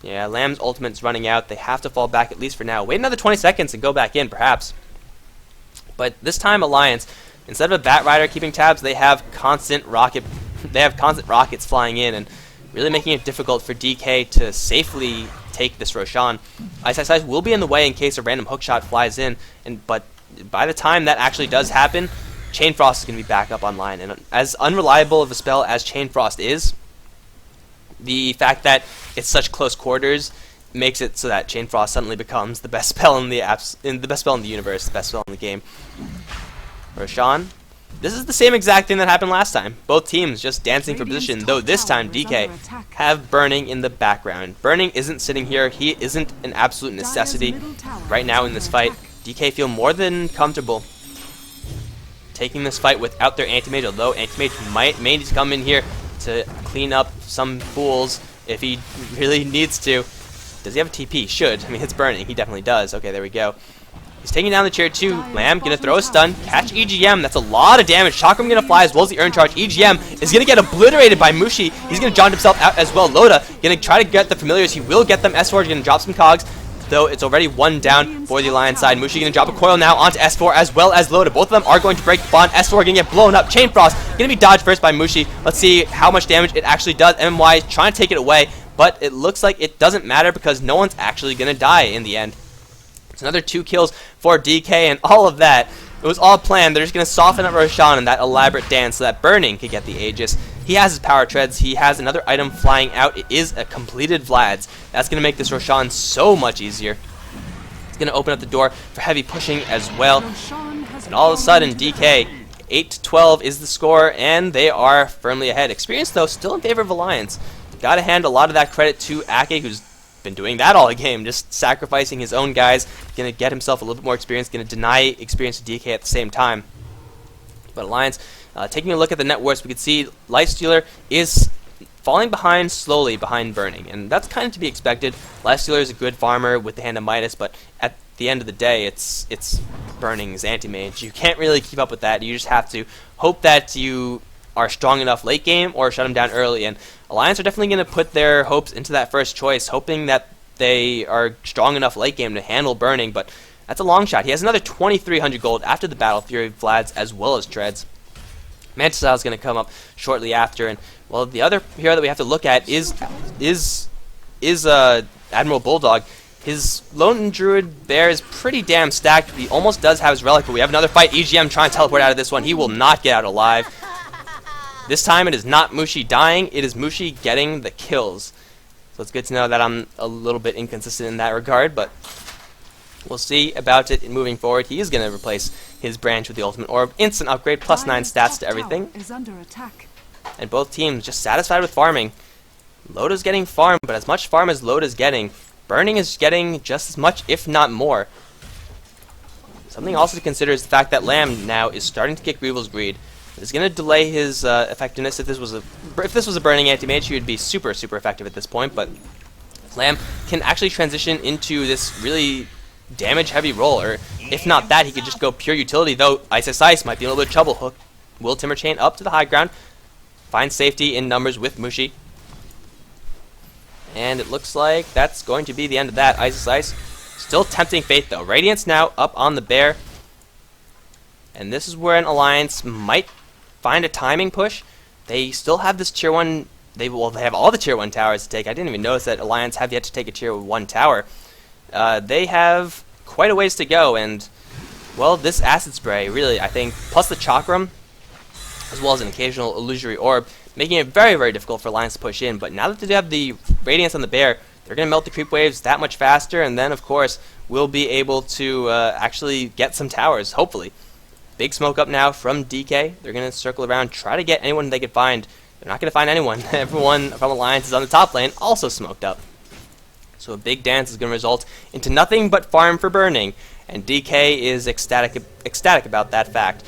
yeah, Lamb's ultimate is running out. They have to fall back at least for now. Wait another 20 seconds and go back in, perhaps. But this time, Alliance, instead of a Bat Rider keeping tabs, they have constant rockets flying in, and really making it difficult for DK to safely take this Roshan. Ice will be in the way in case a random hookshot flies in, but by the time that actually does happen, Chain Frost is going to be back up online. And as unreliable of a spell as Chain Frost is, the fact that it's such close quarters makes it so that Chain Frost suddenly becomes the best spell in the universe, the best spell in the game. Roshan. This is the same exact thing that happened last time. Both teams just dancing for position, though this time DK have Burning in the background. Burning isn't sitting here. He isn't an absolute necessity right now in this fight. DK feel more than comfortable taking this fight without their Anti-Mage, although Anti-Mage may need to come in here to clean up some fools if he really needs to. Does he have a TP? He should. I mean, it's Burning. He definitely does. Okay, there we go. He's taking down the tier 2. Lamb gonna throw a stun, catch EGM. That's a lot of damage. Chakram gonna fly as well as the Urn Charge. EGM is gonna get obliterated by Mushi. He's gonna jaunt himself out as well. Loda gonna try to get the familiars. He will get them. S4 is gonna drop some cogs, though it's already one down for the Alliance side. Mushi gonna drop a coil now onto S4 as well as Loda. Both of them are going to break the bond. S4 gonna get blown up. Chain Frost gonna be dodged first by Mushi. Let's see how much damage it actually does. MMY is trying to take it away, but it looks like it doesn't matter because no one's actually gonna die in the end. It's another 2 kills for DK, and all of that, it was all planned. They're just going to soften up Roshan in that elaborate dance so that Burning could get the Aegis. He has his power treads. He has another item flying out. It is a completed Vlad's. That's going to make this Roshan so much easier. It's going to open up the door for heavy pushing as well. And all of a sudden, DK, 8-12 is the score, and they are firmly ahead. Experience, though, still in favor of Alliance. Got to hand a lot of that credit to Ake, who's been doing that all game, just sacrificing his own guys, gonna get himself a little bit more experience, gonna deny experience to DK at the same time. But Alliance, taking a look at the net worths, we can see Lifestealer is falling behind slowly behind Burning, and that's kind of to be expected. Lifestealer is a good farmer with the Hand of Midas, but the end of the day, it's Burning's anti-mage. You can't really keep up with that. You just have to hope that you are strong enough late game or shut him down early. And Alliance are definitely going to put their hopes into that first choice, hoping that they are strong enough late game to handle Burning, but that's a long shot. He has another 2,300 gold after the Battle Fury Vlads as well as Treads. Mantis Style is going to come up shortly after, and well, the other hero that we have to look at is Admiral Bulldog. His Lone Druid Bear is pretty damn stacked. He almost does have his Relic, but we have another fight. EGM trying to teleport out of this one. He will not get out alive. This time it is not Mushi dying, it is Mushi getting the kills. So it's good to know that I'm a little bit inconsistent in that regard, but we'll see about it moving forward. He is going to replace his branch with the Ultimate Orb. Instant upgrade, plus 9 stats to everything. Is under attack. And both teams just satisfied with farming. Loda's getting farmed, but as much farm as Loda's getting, Burning is getting just as much, if not more. Something also to consider is the fact that Lamb now is starting to get Grievel's Greed. It's going to delay his effectiveness. If this was a Burning anti-mage, he would be super effective at this point, but Lamb can actually transition into this really damage-heavy role, or if not that, he could just go pure utility, though Ice might be in a little bit of trouble. Hook will Timber Chain up to the high ground, find safety in numbers with Mushi. And it looks like that's going to be the end of that. Ice. Still tempting fate, though. Radiance now up on the Bear. And this is where an Alliance might find a timing push. They still have this tier 1... They have all the tier 1 towers to take. I didn't even notice that Alliance have yet to take a tier 1 tower. They have quite a ways to go, and, well, this Acid Spray, really, I think, plus the Chakram, as well as an occasional Illusory Orb, making it very difficult for Alliance to push in. But now that they have the Radiance on the Bear, they're going to melt the creep waves that much faster, and then, of course, we'll be able to actually get some towers, hopefully. Big smoke up now from DK. They're going to circle around, try to get anyone they can find. They're not going to find anyone. Everyone from Alliance is on the top lane, also smoked up. So a big dance is going to result into nothing but farm for Burning, and DK is ecstatic about that fact.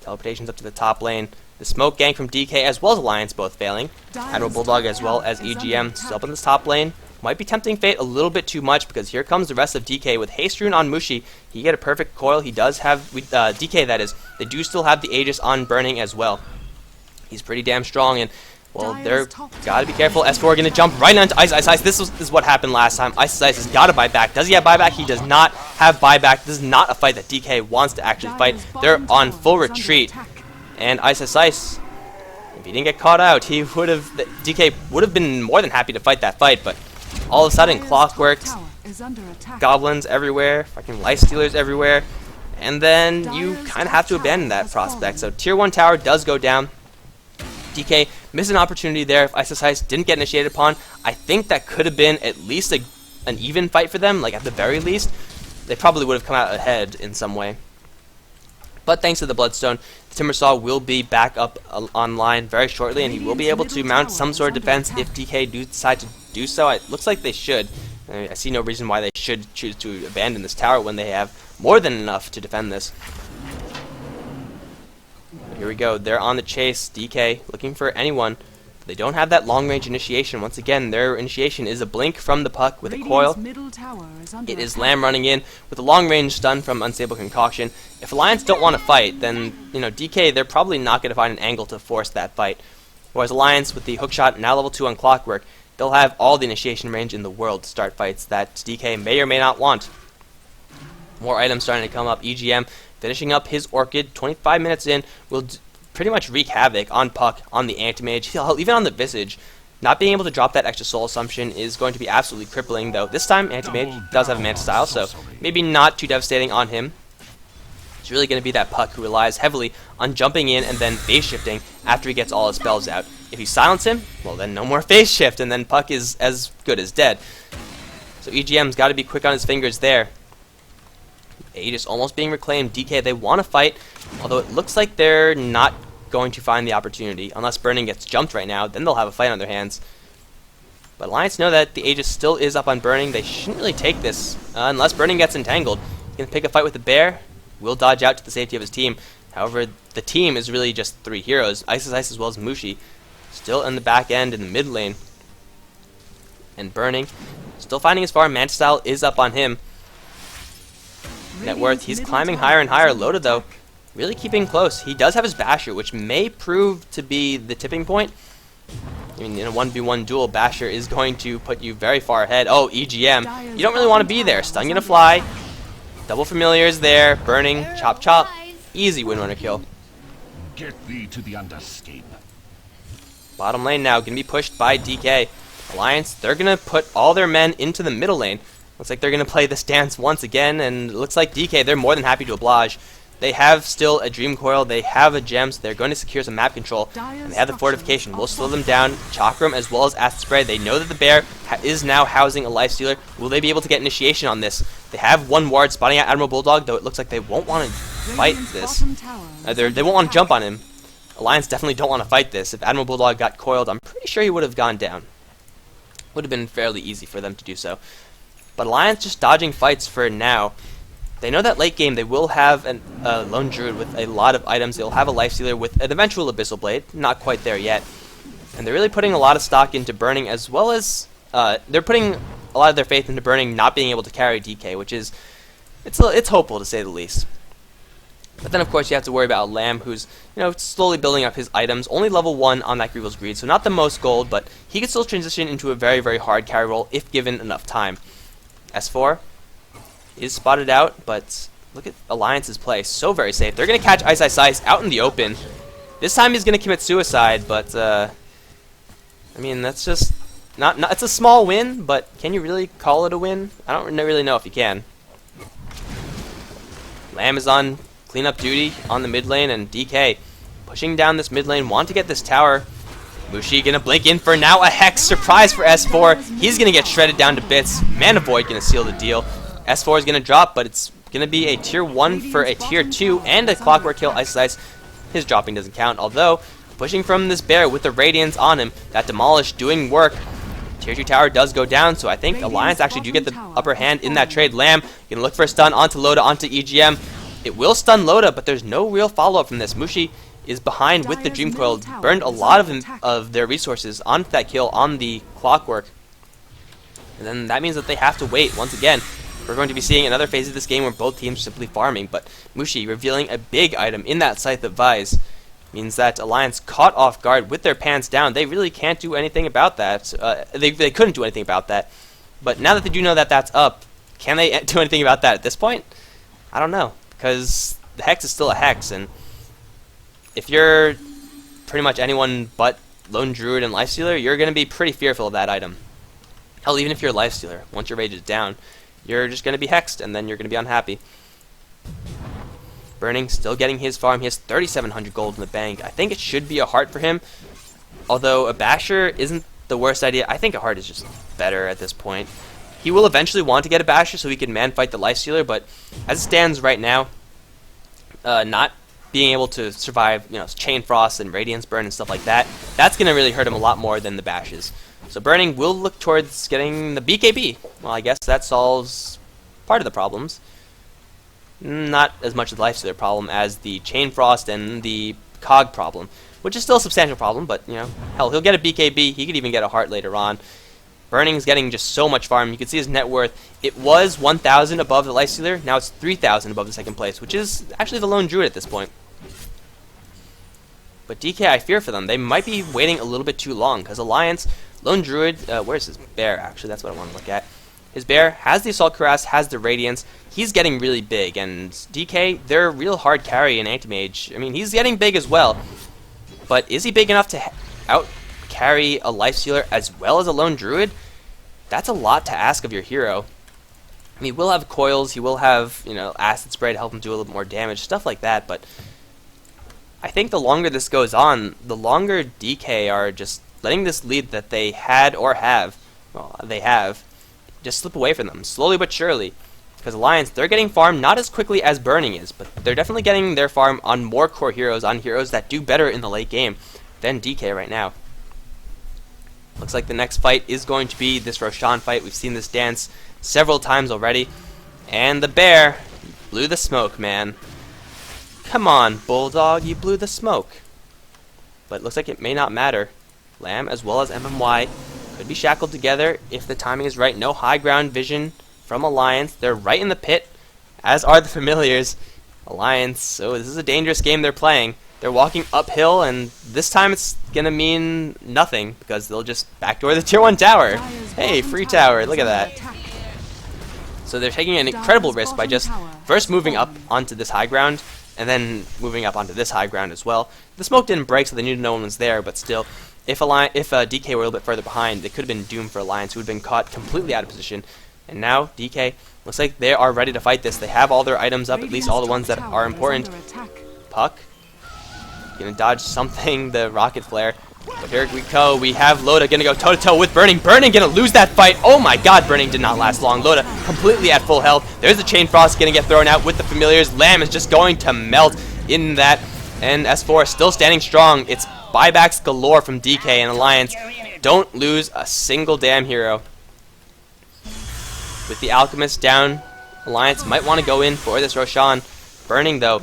Teleportations up to the top lane. The smoke gang from DK as well as Alliance both failing. Admiral Bulldog as well as EGM still up in this top lane. Might be tempting fate a little bit too much, because here comes the rest of DK with Haste Rune on Mushi. He get a perfect coil. He does have, DK that is, they do still have the Aegis on Burning as well. He's pretty damn strong, and well, they're gotta be careful. S4 gonna jump right onto Ice. This is what happened last time. Ice has gotta buy back. Does he have buyback? He does not have buyback. This is not a fight that DK wants to actually fight. They're on full retreat. And Ice, if he didn't get caught out, DK would have been more than happy to fight that fight, but all of a sudden, Clockwork, Goblins everywhere, fucking Lifestealers everywhere, and then you kind of have to abandon that prospect. So tier 1 tower does go down. DK missed an opportunity there. If Ice didn't get initiated upon, I think that could have been at least an even fight for them, like at the very least. They probably would have come out ahead in some way. But thanks to the Bloodstone, the Timbersaw will be back up online very shortly, and he will be able to mount some sort of defense if DK do decide to do so. It looks like they should. I see no reason why they should choose to abandon this tower when they have more than enough to defend this. Here we go. They're on the chase. DK looking for anyone. They don't have that long-range initiation. Once again, their initiation is a blink from the puck with a coil. It is Lamb running in with a long-range stun from Unstable Concoction. If Alliance don't want to fight, then, DK, they're probably not going to find an angle to force that fight. Whereas Alliance, with the hookshot, now level 2 on Clockwork, they'll have all the initiation range in the world to start fights that DK may or may not want. More items starting to come up. EGM finishing up his Orchid, 25 minutes in, will pretty much wreak havoc on Puck, on the Anti-Mage, even on the Visage. Not being able to drop that extra Soul Assumption is going to be absolutely crippling, though. This time, Anti-Mage does have a Manta Style, so maybe not too devastating on him. It's really going to be that Puck who relies heavily on jumping in and then phase shifting after he gets all his spells out. If you silence him, well then no more phase shift, and then Puck is as good as dead. So EGM's got to be quick on his fingers there. Aegis almost being reclaimed. DK, they want to fight, although it looks like they're not going to find the opportunity. Unless Burning gets jumped right now, then they'll have a fight on their hands. But Alliance know that the Aegis still is up on Burning. They shouldn't really take this unless Burning gets entangled. He can pick a fight with the Bear, will dodge out to the safety of his team. However, the team is really just 3 heroes. Ice as well as Mushi. Still in the back end in the mid lane. And Burning, still finding his farm. Manta Style is up on him. Net worth, he's climbing higher and higher. Loda, though, really keeping close. He does have his Basher, which may prove to be the tipping point. I mean, in a 1v1 duel, Basher is going to put you very far ahead. Oh, EGM. You don't really want to be there. Stun gonna fly. Double Familiars there. Burning. Chop, chop. Easy win-runner kill. Get thee to the underscape. Bottom lane now going to be pushed by DK. Alliance, they're going to put all their men into the middle lane. Looks like they're going to play this dance once again, and it looks like DK, they're more than happy to oblige. They have still a Dream Coil, they have a gem, so they're going to secure some map control, and they have the fortification. We'll slow them down, Chakram as well as Acid Spray. They know that the bear is now housing a Lifestealer. Will they be able to get initiation on this? They have one ward spotting out Admiral Bulldog, though it looks like they won't want to fight this. They won't want to jump on him. Alliance definitely don't want to fight this. If Admiral Bulldog got coiled, I'm pretty sure he would have gone down. Would have been fairly easy for them to do so. But Alliance just dodging fights for now. They know that late game they will have a Lone Druid with a lot of items. They'll have a Lifestealer with an eventual Abyssal Blade. Not quite there yet. And they're really putting a lot of stock into Burning, as well as they're putting a lot of their faith into Burning not being able to carry DK, which is it's hopeful to say the least. But then, of course, you have to worry about Lamb, who's, slowly building up his items. Only level 1 on that Grieval's Greed, so not the most gold, but he can still transition into a very, very hard carry role if given enough time. S4 is spotted out, but look at Alliance's play. So very safe. They're going to catch Ice Ice Ice out in the open. This time he's going to commit suicide, but, I mean, that's just not... It's a small win, but can you really call it a win? I don't really know if you can. Lamb is on cleanup duty on the mid lane, and DK pushing down this mid lane, want to get this tower. Mushi gonna blink in for now a Hex surprise for S4. He's gonna get shredded down to bits. Mana Void gonna seal the deal. S4 is gonna drop, but it's gonna be a tier 1 for a tier 2 and a Clockwork kill. Ice Ice, his dropping doesn't count, although pushing from this bear with the Radiance on him, that Demolish doing work. Tier 2 tower does go down, so I think Alliance actually do get the upper hand in that trade. Lamb gonna look for a stun onto Loda, onto EGM. It will stun Loda, but there's no real follow-up from this. Mushi is behind with the Dream Coil, burned a lot of their resources onto that kill on the Clockwork. And then that means that they have to wait. Once again, we're going to be seeing another phase of this game where both teams are simply farming, but Mushi revealing a big item in that Scythe of Vise means that Alliance caught off guard with their pants down. They really can't do anything about that. They couldn't do anything about that. But now that they do know that that's up, can they do anything about that at this point? I don't know, because the Hex is still a Hex, and if you're pretty much anyone but Lone Druid and Lifestealer, you're going to be pretty fearful of that item. Hell, even if you're a Lifestealer, once your rage is down, you're just going to be hexed, and then you're going to be unhappy. Burning, still getting his farm. He has 3,700 gold in the bank. I think it should be a heart for him, although a Basher isn't the worst idea. I think a heart is just better at this point. He will eventually want to get a Basher so he can man-fight the Lifestealer, but as it stands right now, not being able to survive, Chain Frost and Radiance Burn and stuff like that, that's going to really hurt him a lot more than the Bashes. So Burning will look towards getting the BKB. Well, I guess that solves part of the problems. Not as much of the Lifestealer problem as the Chain Frost and the Cog problem, which is still a substantial problem, but, hell, he'll get a BKB, he could even get a heart later on. Burning's getting just so much farm. You can see his net worth. It was 1,000 above the Lifestealer. Now it's 3,000 above the second place, which is actually the Lone Druid at this point. But DK, I fear for them. They might be waiting a little bit too long, because Alliance, Lone Druid, where's his bear, actually? That's what I want to look at. His bear has the Assault Cuirass, has the Radiance. He's getting really big, and DK, they're a real hard carry in Anti-Mage. I mean, he's getting big as well, but is he big enough to out-carry a Lifestealer as well as a Lone Druid? That's a lot to ask of your hero. I mean, he will have coils, he will have, Acid Spray to help him do a little more damage, stuff like that, but I think the longer this goes on, the longer DK are just letting this lead that they had or have, just slip away from them, slowly but surely. Because Alliance, they're getting farm not as quickly as Burning is, but they're definitely getting their farm on more core heroes, on heroes that do better in the late game than DK right now. Looks like the next fight is going to be this Roshan fight. We've seen this dance several times already. And the bear blew the smoke, man. Come on, Bulldog, you blew the smoke. But it looks like it may not matter. Lamb as well as MMY could be shackled together if the timing is right. No high ground vision from Alliance. They're right in the pit. as are the familiars. Alliance, so this is a dangerous game they're playing. They're walking uphill, and this time it's gonna mean nothing, because they'll just backdoor the tier 1 tower. Hey, free tower, look at that. So they're taking an incredible risk by just first moving up onto this high ground, and then moving up onto this high ground as well. The smoke didn't break, so they knew no one was there, but still, if DK were a little bit further behind, it could have been doomed for Alliance, who had been caught completely out of position. And now, DK, looks like they are ready to fight this. They have all their items up, at least all the ones that are important. Puck, gonna dodge something, the rocket flare. But here we go, we have Loda gonna go toe-to-toe with Burning. Burning gonna lose that fight. Oh my god, Burning did not last long. Loda completely at full health. There's the Chain Frost gonna get thrown out with the familiars. Lamb is just going to melt in that. And S4 is still standing strong. It's buybacks galore from DK and Alliance. Don't lose a single damn hero. With the Alchemist down, Alliance might want to go in for this Roshan. Burning, though,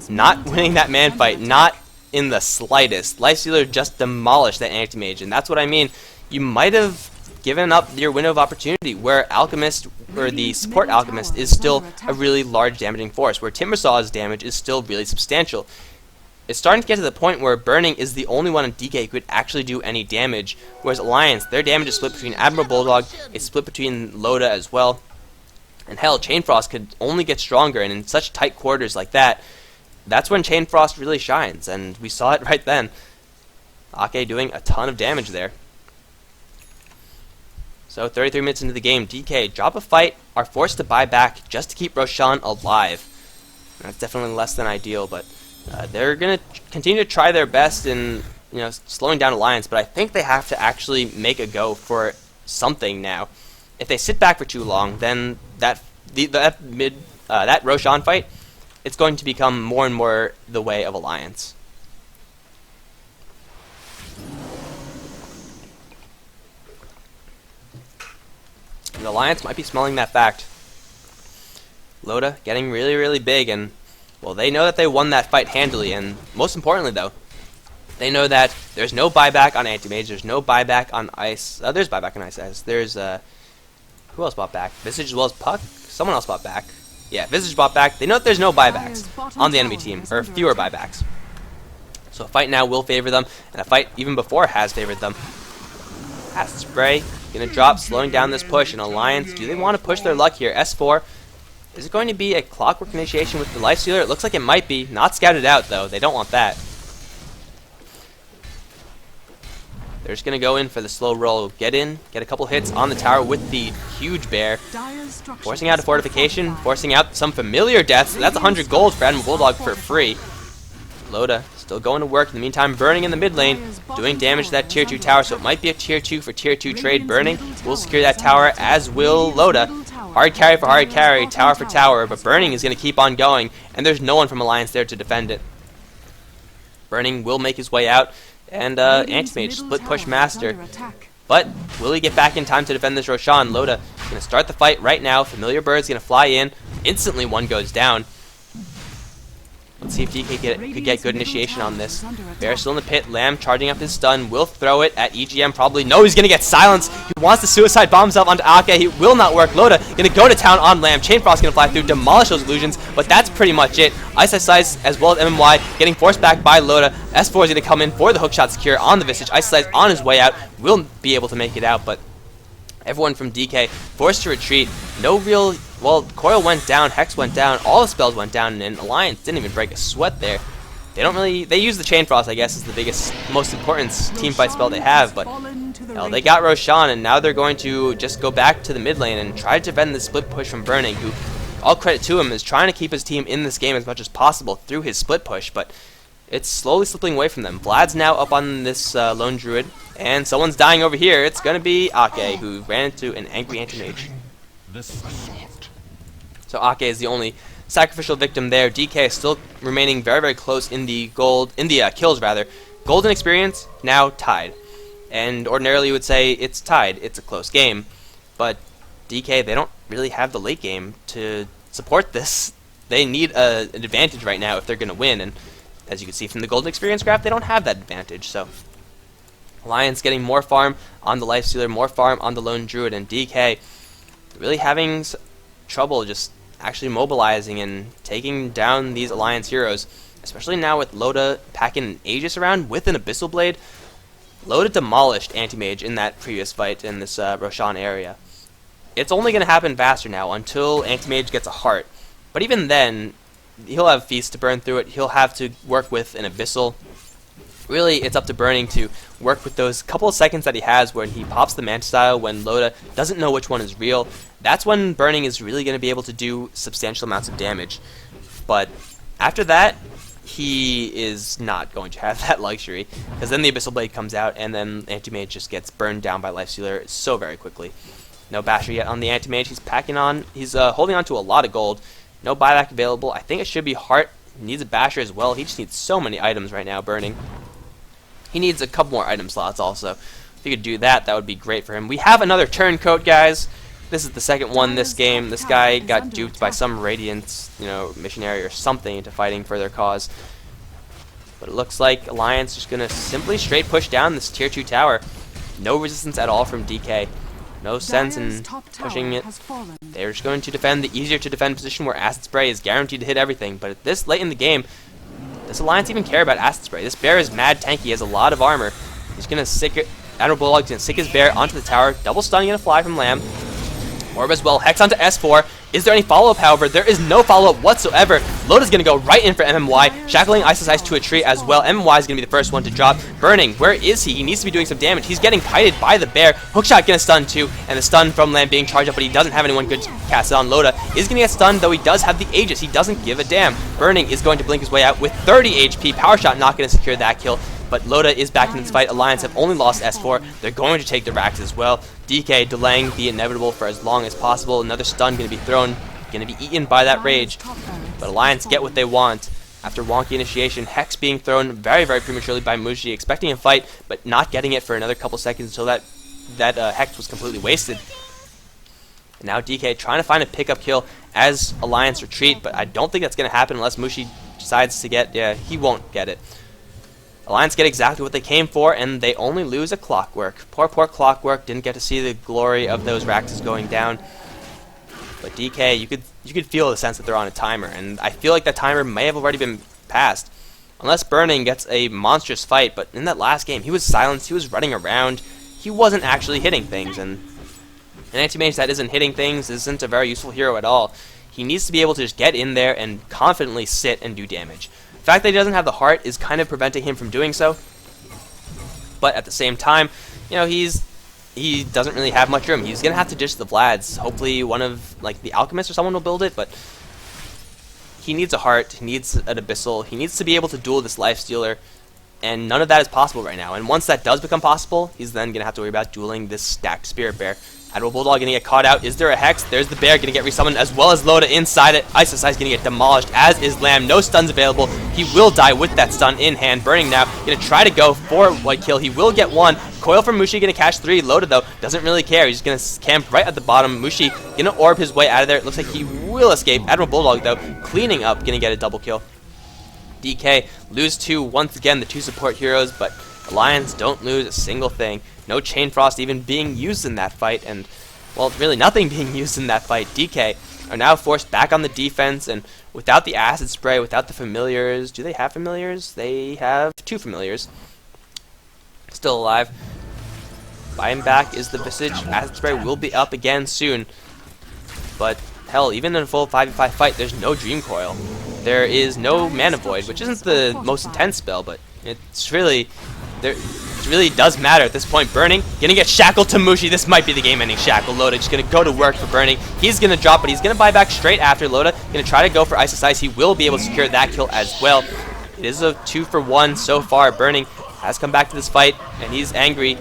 not winning that man fight, not in the slightest. Lifestealer just demolished that Anti-Mage, and that's what I mean. You might have given up your window of opportunity, where Alchemist, or the support Alchemist, is still a really large damaging force, where Timbersaw's damage is still really substantial. It's starting to get to the point where Burning is the only one in DK who could actually do any damage, whereas Alliance, their damage is split between Admiral Bulldog, it's split between Loda as well, and hell, Chain Frost could only get stronger, and in such tight quarters like that, that's when Chain Frost really shines, and we saw it right then. Ake doing a ton of damage there. So 33 minutes into the game, DK drop a fight, are forced to buy back just to keep Roshan alive. That's definitely less than ideal, but they're going to continue to try their best in slowing down Alliance, but I think they have to actually make a go for something now. If they sit back for too long, then that Roshan fight, it's going to become more and more the way of Alliance. And Alliance might be smelling that fact. Loda getting really, really big, and well, they know that they won that fight handily, and most importantly, though, they know that there's no buyback on Anti-Mage, there's no buyback on Ice. There's buyback on Ice. There's, who else bought back? Visage as well as Puck? Someone else bought back. Yeah, Visage bought back. They know that there's no buybacks on the enemy team, or fewer buybacks. So a fight now will favor them, and a fight even before has favored them. Acid Spray, gonna drop, slowing down this push, and Alliance, do they want to push their luck here? S4. Is it going to be a Clockwork initiation with the Lifestealer? It looks like it might be. Not scouted out, though. They don't want that. They're just going to go in for the slow roll. Get in, get a couple hits on the tower with the huge bear. Forcing out a fortification, forcing out some familiar deaths. That's 100 gold for Admiral Bulldog for free. Loda still going to work. In the meantime, Burning in the mid lane, doing damage to that tier 2 tower, so it might be a tier 2 for tier 2 trade. Burning will secure that tower, as will Loda. Hard carry for hard carry, tower for tower, but Burning is going to keep on going, and there's no one from Alliance there to defend it. Burning will make his way out, and Anti-Mage, split push master. But will he get back in time to defend this Roshan? Loda going to start the fight right now. Familiar Bird's going to fly in. Instantly one goes down. Let's see if DK could get good initiation on this. Bear still in the pit. Lamb charging up his stun. Will throw it at EGM probably. No, he's going to get silenced. He wants to suicide bomb himself onto Ake. He will not work. Loda going to go to town on Lamb. Chain Frost going to fly through, demolish those illusions. But that's pretty much it. Ice as well as MMY getting forced back by Loda. S4 is going to come in for the hookshot secure on the Visage. Ice on his way out. Will be able to make it out, but everyone from DK forced to retreat. No real, well, Coil went down, Hex went down, all the spells went down, and Alliance didn't even break a sweat there. They don't really, they use the Chain Frost, I guess, is the biggest, most important team fight spell they have, but they got Roshan, and now they're going to just go back to the mid lane and try to defend the split push from Burning, who, all credit to him, is trying to keep his team in this game as much as possible through his split push, but it's slowly slipping away from them. Vlad's now up on this lone druid, and someone's dying over here. It's going to be Ake, who ran into an angry Anti-Mage. So Ake is the only sacrificial victim there. DK is still remaining very, very close in the kills rather. Golden experience now tied, and ordinarily you would say it's tied. It's a close game, but DK, they don't really have the late game to support this. They need an advantage right now if they're going to win, and as you can see from the golden experience graph, they don't have that advantage. So Alliance getting more farm on the Lifestealer, more farm on the lone druid, and DK really having trouble just actually mobilizing and taking down these Alliance heroes. Especially now with Loda packing an Aegis around with an Abyssal Blade. Loda demolished Anti-Mage in that previous fight in this Roshan area. It's only going to happen faster now until Anti-Mage gets a heart. But even then, he'll have Feast to burn through it. He'll have to work with an Abyssal. Really, it's up to Burning to work with those couple of seconds that he has when he pops the Manta Style, when Loda doesn't know which one is real. That's when Burning is really going to be able to do substantial amounts of damage. But after that, he is not going to have that luxury, because then the Abyssal Blade comes out, and then Anti-Mage just gets burned down by Lifestealer so very quickly. No Basher yet on the Anti-Mage. He's packing on. He's holding on to a lot of gold. No buyback available. I think it should be Heart. He needs a Basher as well. He just needs so many items right now, Burning. He needs a couple more item slots also. If he could do that, that would be great for him. We have another turncoat, guys. This is the second one this game. This guy got duped by some Radiance, missionary or something into fighting for their cause. But it looks like Alliance is going to simply straight push down this tier 2 tower. No resistance at all from DK. No sense in pushing it. They're just going to defend the easier to defend position where Acid Spray is guaranteed to hit everything. But at this late in the game, does Alliance even care about Acid Spray? This bear is mad tanky. He has a lot of armor. He's going to sick it. Admiral Bulldog's going to sick his bear onto the tower. Double stun going to fly from Lamb. Orb as well. Hex onto S4. Is there any follow-up, however? There is no follow-up whatsoever. Loda's going to go right in for MMY, shackling Ice Ice to a tree as well. MMY is going to be the first one to drop. Burning, where is he? He needs to be doing some damage. He's getting kited by the bear. Hookshot going to stun too, and the stun from Lamb being charged up, but he doesn't have anyone good to cast it on. Loda is going to get stunned, though he does have the Aegis. He doesn't give a damn. Burning is going to blink his way out with 30 HP. Power Shot not going to secure that kill. But Loda is back in this fight. Alliance have only lost S4. They're going to take the racks as well. DK delaying the inevitable for as long as possible. Another stun going to be thrown. Going to be eaten by that rage. But Alliance get what they want. After wonky initiation, Hex being thrown very, very prematurely by Mushi, expecting a fight, but not getting it for another couple seconds until that Hex was completely wasted. And now DK trying to find a pickup kill as Alliance retreat, but I don't think that's going to happen unless Mushi decides to get... Yeah, he won't get it. Alliance get exactly what they came for, and they only lose a Clockwork. Poor Clockwork didn't get to see the glory of those Raxes going down. But DK, you could feel the sense that they're on a timer, and I feel like that timer may have already been passed. Unless Burning gets a monstrous fight, but in that last game, he was silenced, he was running around, he wasn't actually hitting things, and an Anti-Mage that isn't hitting things isn't a very useful hero at all. He needs to be able to just get in there and confidently sit and do damage. The fact that he doesn't have the heart is kind of preventing him from doing so, but at the same time, he doesn't really have much room. He's going to have to ditch the Vlads. Hopefully one of, the Alchemists or someone will build it, but he needs a heart. He needs an Abyssal. He needs to be able to duel this Lifestealer, and none of that is possible right now. And once that does become possible, he's then going to have to worry about dueling this stacked Spirit Bear. Admiral Bulldog going to get caught out. Is there a Hex? There's the bear going to get resummoned, as well as Loda inside it. Ice Ice going to get demolished, as is Lamb. No stuns available. He will die with that stun in hand. Burning now. Going to try to go for white kill. He will get one. Coil from Mushi going to catch 3. Loda, though, doesn't really care. He's going to camp right at the bottom. Mushi going to orb his way out of there. It looks like he will escape. Admiral Bulldog, though, cleaning up. Going to get a double kill. DK lose 2 once again, the 2 support heroes, but Alliance don't lose a single thing. No Chain Frost even being used in that fight, and well, really nothing being used in that fight. DK are now forced back on the defense, and without the Acid Spray, without the Familiars... Do they have Familiars? They have 2 Familiars. Still alive. Buying back is the Visage. Acid Spray will be up again soon. But, hell, even in a full 5v5 fight, there's no Dream Coil. There is no Mana Void, which isn't the most intense spell, but it's really... It really does matter at this point. Burning, gonna get shackled to Mushi. This might be the game-ending shackle. Loda just gonna go to work for Burning. He's gonna drop, but he's gonna buy back straight after. Loda gonna try to go for Ice Ice. He will be able to secure that kill as well. It is a 2-for-1 so far. Burning has come back to this fight, and he's angry.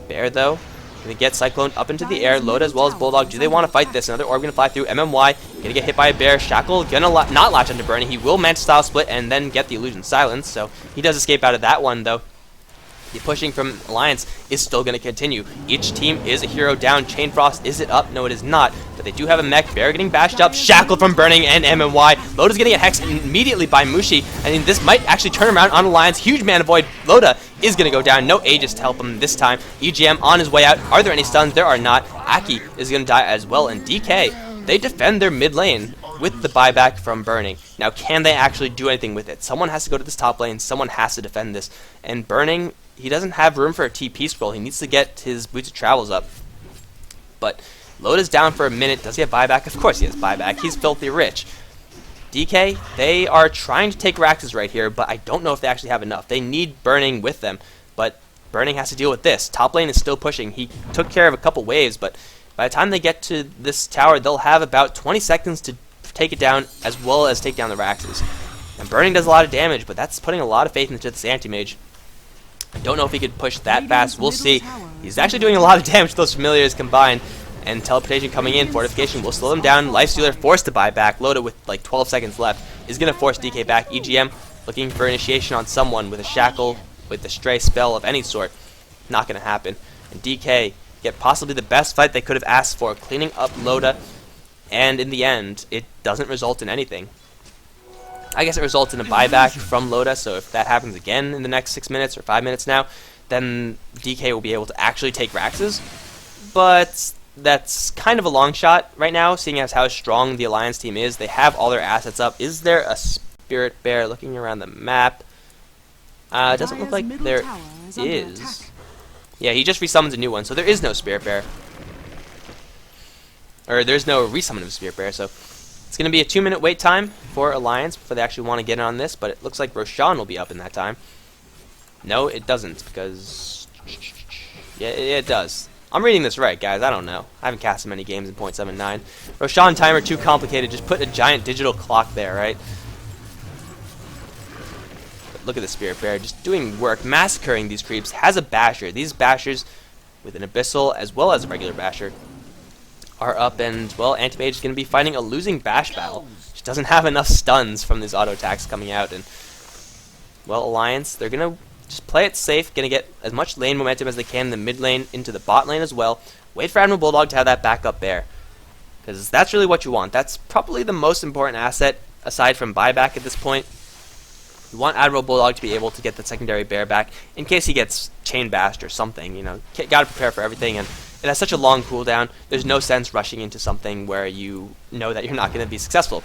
Bear, though, gonna get Cyclone up into the air. Loda as well as Bulldog. Do they want to fight this? Another orb gonna fly through. MMY gonna get hit by a bear. Shackle gonna not latch onto Burning. He will Manta Style split and then get the Illusion Silence, so he does escape out of that one, though. The pushing from Alliance is still going to continue. Each team is a hero down. Chain Frost, is it up? No, it is not. But they do have a mech. Bear getting bashed up. Shackled from Burning and MMY. Loda's going to get hexed immediately by Mushi. And this might actually turn around on Alliance. Huge Mana Void. Loda is going to go down. No Aegis to help him this time. EGM on his way out. Are there any stuns? There are not. Aki is going to die as well. And DK, they defend their mid lane with the buyback from Burning. Now, can they actually do anything with it? Someone has to go to this top lane, someone has to defend this. And Burning, he doesn't have room for a TP scroll. He needs to get his Boots of Travels up. But Loda's down for a minute. Does he have buyback? Of course he has buyback. He's filthy rich. DK, they are trying to take Raxes right here, but I don't know if they actually have enough. They need Burning with them, but Burning has to deal with this. Top lane is still pushing. He took care of a couple waves, but by the time they get to this tower, they'll have about 20 seconds to take it down, as well as take down the Raxes. And Burning does a lot of damage, but that's putting a lot of faith into this anti-mage. I don't know if he could push that fast. We'll see. He's actually doing a lot of damage to those familiars combined. And teleportation coming in. Fortification will slow him down. Lifestealer forced to buy back. Loda with like 12 seconds left is going to force DK back. EGM looking for initiation on someone with a shackle, with a stray spell of any sort. Not going to happen. And DK get possibly the best fight they could have asked for, cleaning up Loda. And in the end, it doesn't result in anything. I guess it results in a buyback from Loda, so if that happens again in the next 6 minutes or 5 minutes now, then DK will be able to actually take Raxes. But that's kind of a long shot right now, seeing as how strong the Alliance team is. They have all their assets up. Is there a Spirit Bear looking around the map? It doesn't look like there is. Yeah, he just resummons a new one, so there is no Spirit Bear. Or there's no resummon of a Spirit Bear, so it's going to be a 2-minute wait time for Alliance before they actually want to get in on this, but it looks like Roshan will be up in that time. No, it doesn't, because... Yeah, it does. I'm reading this right, guys. I don't know. I haven't casted many games in 0.79. Roshan timer too complicated. Just put a giant digital clock there, right? But look at the Spirit Bear. Just doing work. Massacring these creeps. Has a Basher. These Bashers, with an Abyssal as well as a regular Basher, are up, and, well, Anti-Mage is going to be fighting a losing Bash battle. She doesn't have enough stuns from these auto attacks coming out, and, well, Alliance, they're going to just play it safe, going to get as much lane momentum as they can in the mid lane, into the bot lane as well. Wait for Admiral Bulldog to have that backup there, because that's really what you want. That's probably the most important asset, aside from buyback at this point. You want Admiral Bulldog to be able to get the secondary bear back, in case he gets chain bashed or something, you know. Got to prepare for everything, and it has such a long cooldown, there's no sense rushing into something where you know that you're not going to be successful.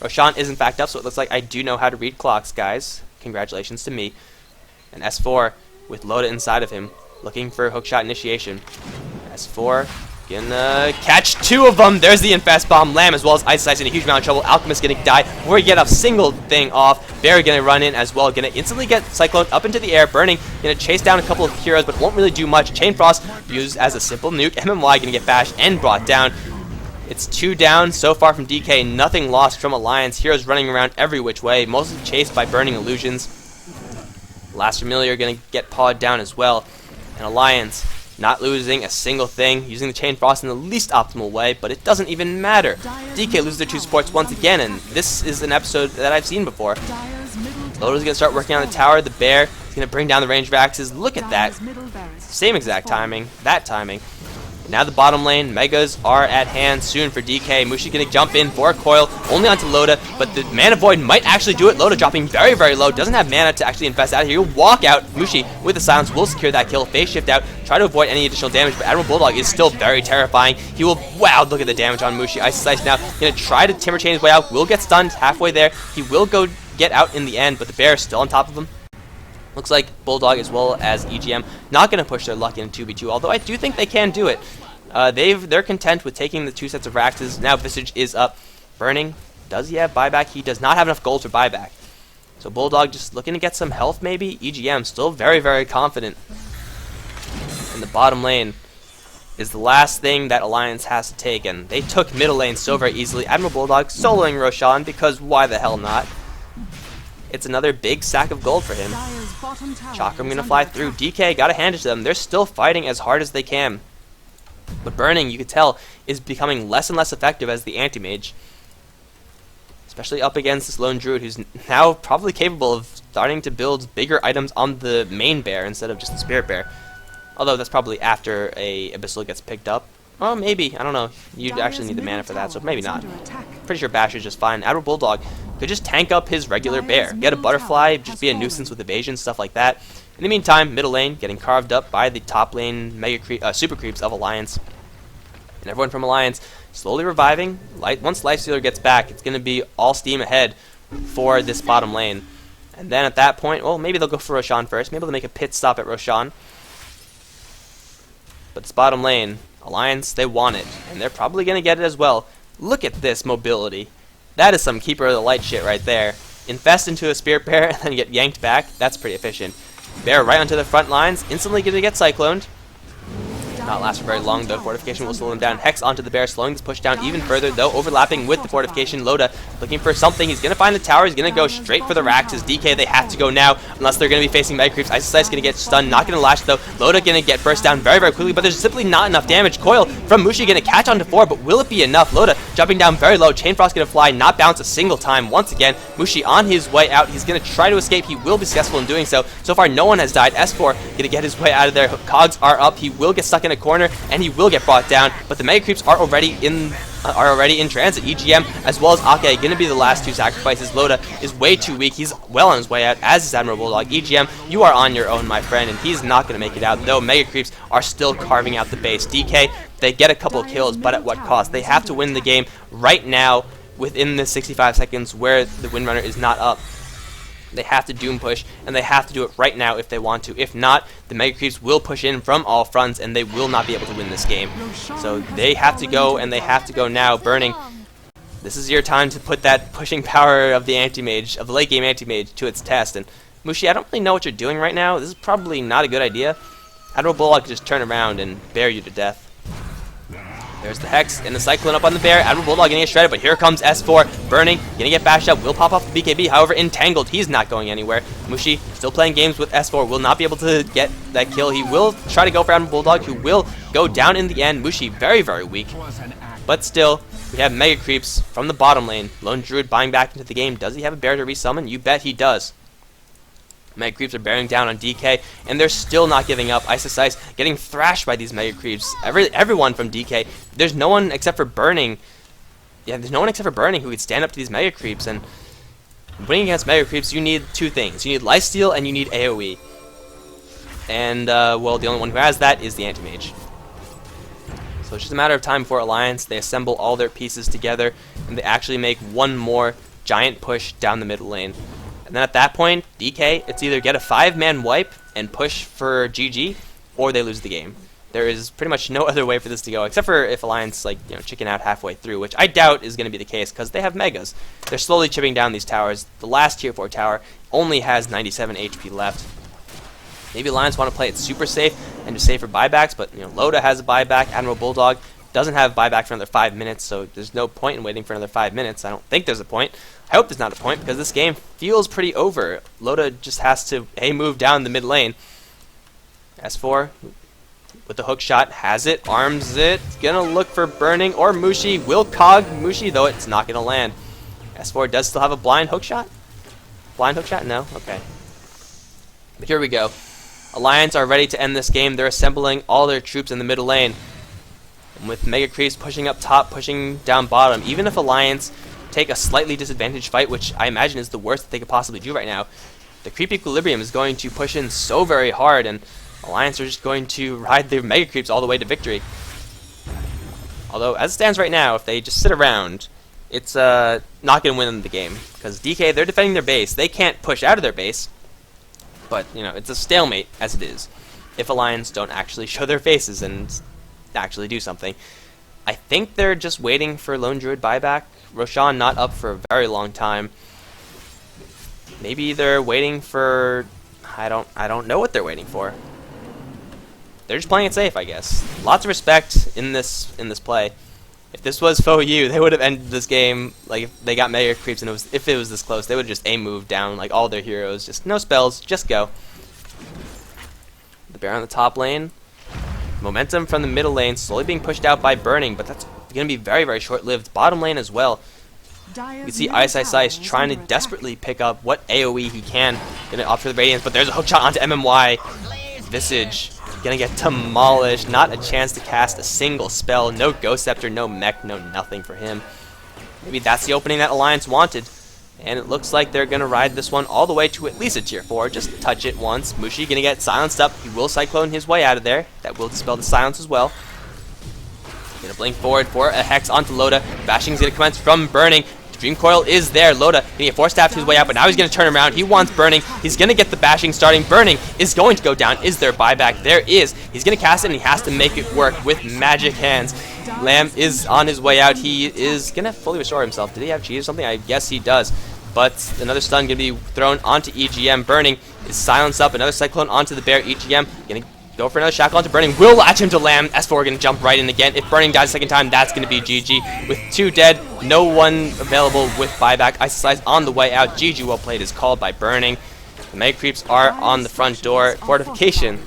Roshan is in fact up, so it looks like I do know how to read clocks, guys. Congratulations to me. And S4 with Loda inside of him, looking for hookshot initiation. S4 gonna catch 2 of them. There's the Infest Bomb. Lamb as well as Ice Ice in a huge amount of trouble. Alchemist gonna die before he get a single thing off. Barry gonna run in as well, gonna instantly get Cyclone up into the air. Burning, gonna chase down a couple of heroes, but won't really do much. Chain Frost used as a simple nuke. MMY gonna get bashed and brought down. It's 2 down so far from DK. Nothing lost from Alliance. Heroes running around every which way, mostly chased by Burning Illusions. Last Familiar going to get pawed down as well. And Alliance not losing a single thing, using the Chain Frost in the least optimal way, but it doesn't even matter. DK loses their 2 supports once again, and this is an episode that I've seen before. Loda's going to start working on the tower. The bear is going to bring down the range of axes. Look at that. Same exact timing. That timing. Now the bottom lane, Megas are at hand soon for DK. Mushi gonna jump in for a coil, only onto Loda, but the Mana Void might actually do it. Loda dropping very, very low, doesn't have mana to actually infest out of here. He'll walk out. Mushi with the silence will secure that kill. Phase shift out, try to avoid any additional damage, but Admiral Bulldog is still very terrifying. He will, wow, look at the damage on Mushi. Ice Ice now gonna try to Timber Chain his way out, will get stunned halfway there. He will go get out in the end, but the bear is still on top of him. Looks like Bulldog as well as EGM not going to push their luck in 2v2, although I do think they can do it. They're content with taking the 2 sets of Raxes. Now Visage is up. Burning, does he have buyback? He does not have enough gold for buyback. So Bulldog just looking to get some health maybe. EGM still very, very confident. In the bottom lane is the last thing that Alliance has to take, and they took middle lane so very easily. Admiral Bulldog soloing Roshan, because why the hell not? It's another big sack of gold for him. Chakram gonna fly through. DK gotta hand it to them. They're still fighting as hard as they can. But Burning, you could tell, is becoming less and less effective as the anti-mage. Especially up against this lone druid who's now probably capable of starting to build bigger items on the main bear instead of just the spirit bear. Although that's probably after a Abyssal gets picked up. Oh, maybe. I don't know. You'd actually need the mana for that, so maybe not. Pretty sure Bash is just fine. Admiral Bulldog could just tank up his regular bear. Get a butterfly, just be a nuisance with evasion, stuff like that. In the meantime, middle lane getting carved up by the top lane super creeps of Alliance. And everyone from Alliance slowly reviving. Once Lifestealer gets back, it's going to be all steam ahead for this bottom lane. And then at that point, well, maybe they'll go for Roshan first. Maybe they'll make a pit stop at Roshan. But this bottom lane, Alliance, they want it. And they're probably going to get it as well. Look at this mobility. That is some Keeper of the Light shit right there. Infest into a Spirit Bear and then get yanked back. That's pretty efficient. Bear right onto the front lines. Instantly going to get Cycloned. Not last for very long though. Fortification will slow them down. Hex onto the Bear, slowing this push down even further though. Overlapping with the Fortification. Loda looking for something. He's going to find the tower. He's going to go straight for the racks. His DK, they have to go now unless they're going to be facing Mega Creeps. Ice Slice going to get stunned. Not going to lash though. Loda going to get burst down very, very quickly, but there's simply not enough damage. Coil from Mushi going to catch onto 4, but will it be enough? Loda jumping down very low. Chain Frost going to fly, not bounce a single time. Once again, Mushi on his way out. He's going to try to escape. He will be successful in doing so. So far, no one has died. S4 going to get his way out of there. Cogs are up. He will get stuck in a corner, and he will get brought down, but the Mega Creeps are already in transit. EGM as well as Ake going to be the last two sacrifices. Loda is way too weak. He's well on his way out, as is Admiral Bulldog. EGM, you are on your own, my friend, and he's not going to make it out, though Mega Creeps are still carving out the base. DK, they get a couple of kills, but at what cost? They have to win the game right now within the 65 seconds where the Windrunner is not up. They have to Doom push, and they have to do it right now if they want to. If not, the Mega Creeps will push in from all fronts, and they will not be able to win this game. So they have to go, and they have to go now. Burning, this is your time to put that pushing power of the Anti-Mage, of the late game Anti-Mage, to its test. And Mushi, I don't really know what you're doing right now. This is probably not a good idea. Admiral Bulldog could just turn around and bear you to death. There's the Hex and the Cyclone up on the Bear. Admiral Bulldog getting get shredded, but here comes S4. Burning, gonna get bashed up. Will pop off the BKB. However, entangled. He's not going anywhere. Mushi still playing games with S4. Will not be able to get that kill. He will try to go for Admiral Bulldog, who will go down in the end. Mushi very, very weak. But still, we have Mega Creeps from the bottom lane. Lone Druid buying back into the game. Does he have a Bear to resummon? You bet he does. Mega Creeps are bearing down on DK, and they're still not giving up. Ice getting thrashed by these Mega Creeps. Everyone from DK. There's no one except for Burning. Yeah, there's no one except for Burning who could stand up to these Mega Creeps. And winning against Mega Creeps, you need two things. You need Lifesteal and you need AoE. And, well, the only one who has that is the Anti-Mage. So it's just a matter of time for Alliance. They assemble all their pieces together, and they actually make one more giant push down the middle lane. And then at that point, DK, it's either get a 5-man wipe and push for GG, or they lose the game. There is pretty much no other way for this to go, except for if Alliance, like, chicken out halfway through, which I doubt is going to be the case, because they have Megas. They're slowly chipping down these towers. The last Tier 4 tower only has 97 HP left. Maybe Alliance want to play it super safe and just save for buybacks, but, Loda has a buyback. Admiral Bulldog doesn't have buyback for another 5 minutes, so there's no point in waiting for another 5 minutes. I don't think there's a point. I hope there's not a point, because this game feels pretty over. Loda just has to move down the mid lane. S4 with the hook shot, has it, arms it, gonna look for Burning, or Mushi will cog Mushi, though it's not gonna land. S4 does still have a blind hook shot? Blind hook shot? No? Okay. But here we go. Alliance are ready to end this game. They're assembling all their troops in the middle lane. And with Mega Creeps pushing up top, pushing down bottom, even if Alliance take a slightly disadvantaged fight, which I imagine is the worst that they could possibly do right now, the Creep Equilibrium is going to push in so very hard, and Alliance are just going to ride their Mega Creeps all the way to victory. Although, as it stands right now, if they just sit around, it's not going to win the game, because DK, they're defending their base. They can't push out of their base, but, it's a stalemate as it is, if Alliance don't actually show their faces and actually do something. I think they're just waiting for Lone Druid buyback. Roshan not up for a very long time. Maybe they're waiting for... I don't know what they're waiting for. They're just playing it safe, I guess. Lots of respect in this play. If this was FoU, they would have ended this game like if they got Mega Creeps and if it was this close, they would have just moved down like all their heroes. Just no spells, just go. The Bear on the top lane. Momentum from the middle lane slowly being pushed out by Burning, but that's going to be very, very short-lived. Bottom lane as well. You can see Ice trying to desperately pick up what AoE he can. Going to opt for the Radiance, but there's a hook shot onto MMY. Visage going to get demolished. Not a chance to cast a single spell. No Ghost Scepter, no mech, no nothing for him. Maybe that's the opening that Alliance wanted. And it looks like they're going to ride this one all the way to at least a Tier 4. Just touch it once. Mushi going to get silenced up. He will Cyclone his way out of there. That will dispel the silence as well. Gonna blink forward for a Hex onto Loda. Bashing's gonna commence from Burning. Dream Coil is there. Loda gonna get force staff to his way out, but now he's gonna turn around. He wants Burning. He's gonna get the bashing starting. Burning is going to go down. Is there buyback? There is. He's gonna cast it, and he has to make it work with magic hands. Lamb is on his way out. He is gonna fully restore himself. Did he have cheese or something? I guess he does. But another stun gonna be thrown onto EGM. Burning is silenced up. Another cyclone onto the bear. EGM gonna go for another shackle onto Burning. Will latch him to Lamb. S4 gonna jump right in again. If Burning dies a second time, that's gonna be GG. With 2 dead, no one available with buyback. Ice Slice on the way out. GG well played is called by Burning. The Mega Creeps are on the front door. Fortification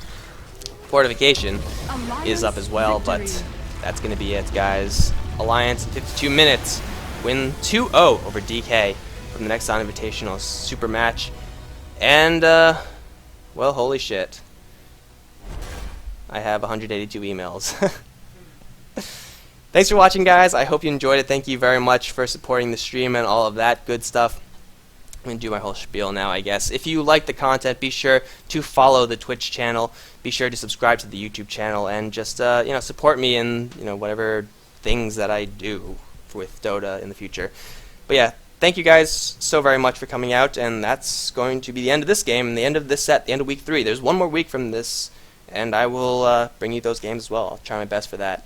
is up as well, but that's gonna be it, guys. Alliance in 52 minutes. Win 2-0 over DK from the Nexon Invitational super match. And, well, holy shit. I have 182 emails. Thanks for watching, guys. I hope you enjoyed it. Thank you very much for supporting the stream and all of that good stuff. I'm going to do my whole spiel now, I guess. If you like the content, be sure to follow the Twitch channel. Be sure to subscribe to the YouTube channel and just, support me in, whatever things that I do with Dota in the future. But yeah, thank you guys so very much for coming out, and that's going to be the end of this game and the end of this set, the end of week 3. There's one more week from this, and I will bring you those games as well. I'll try my best for that.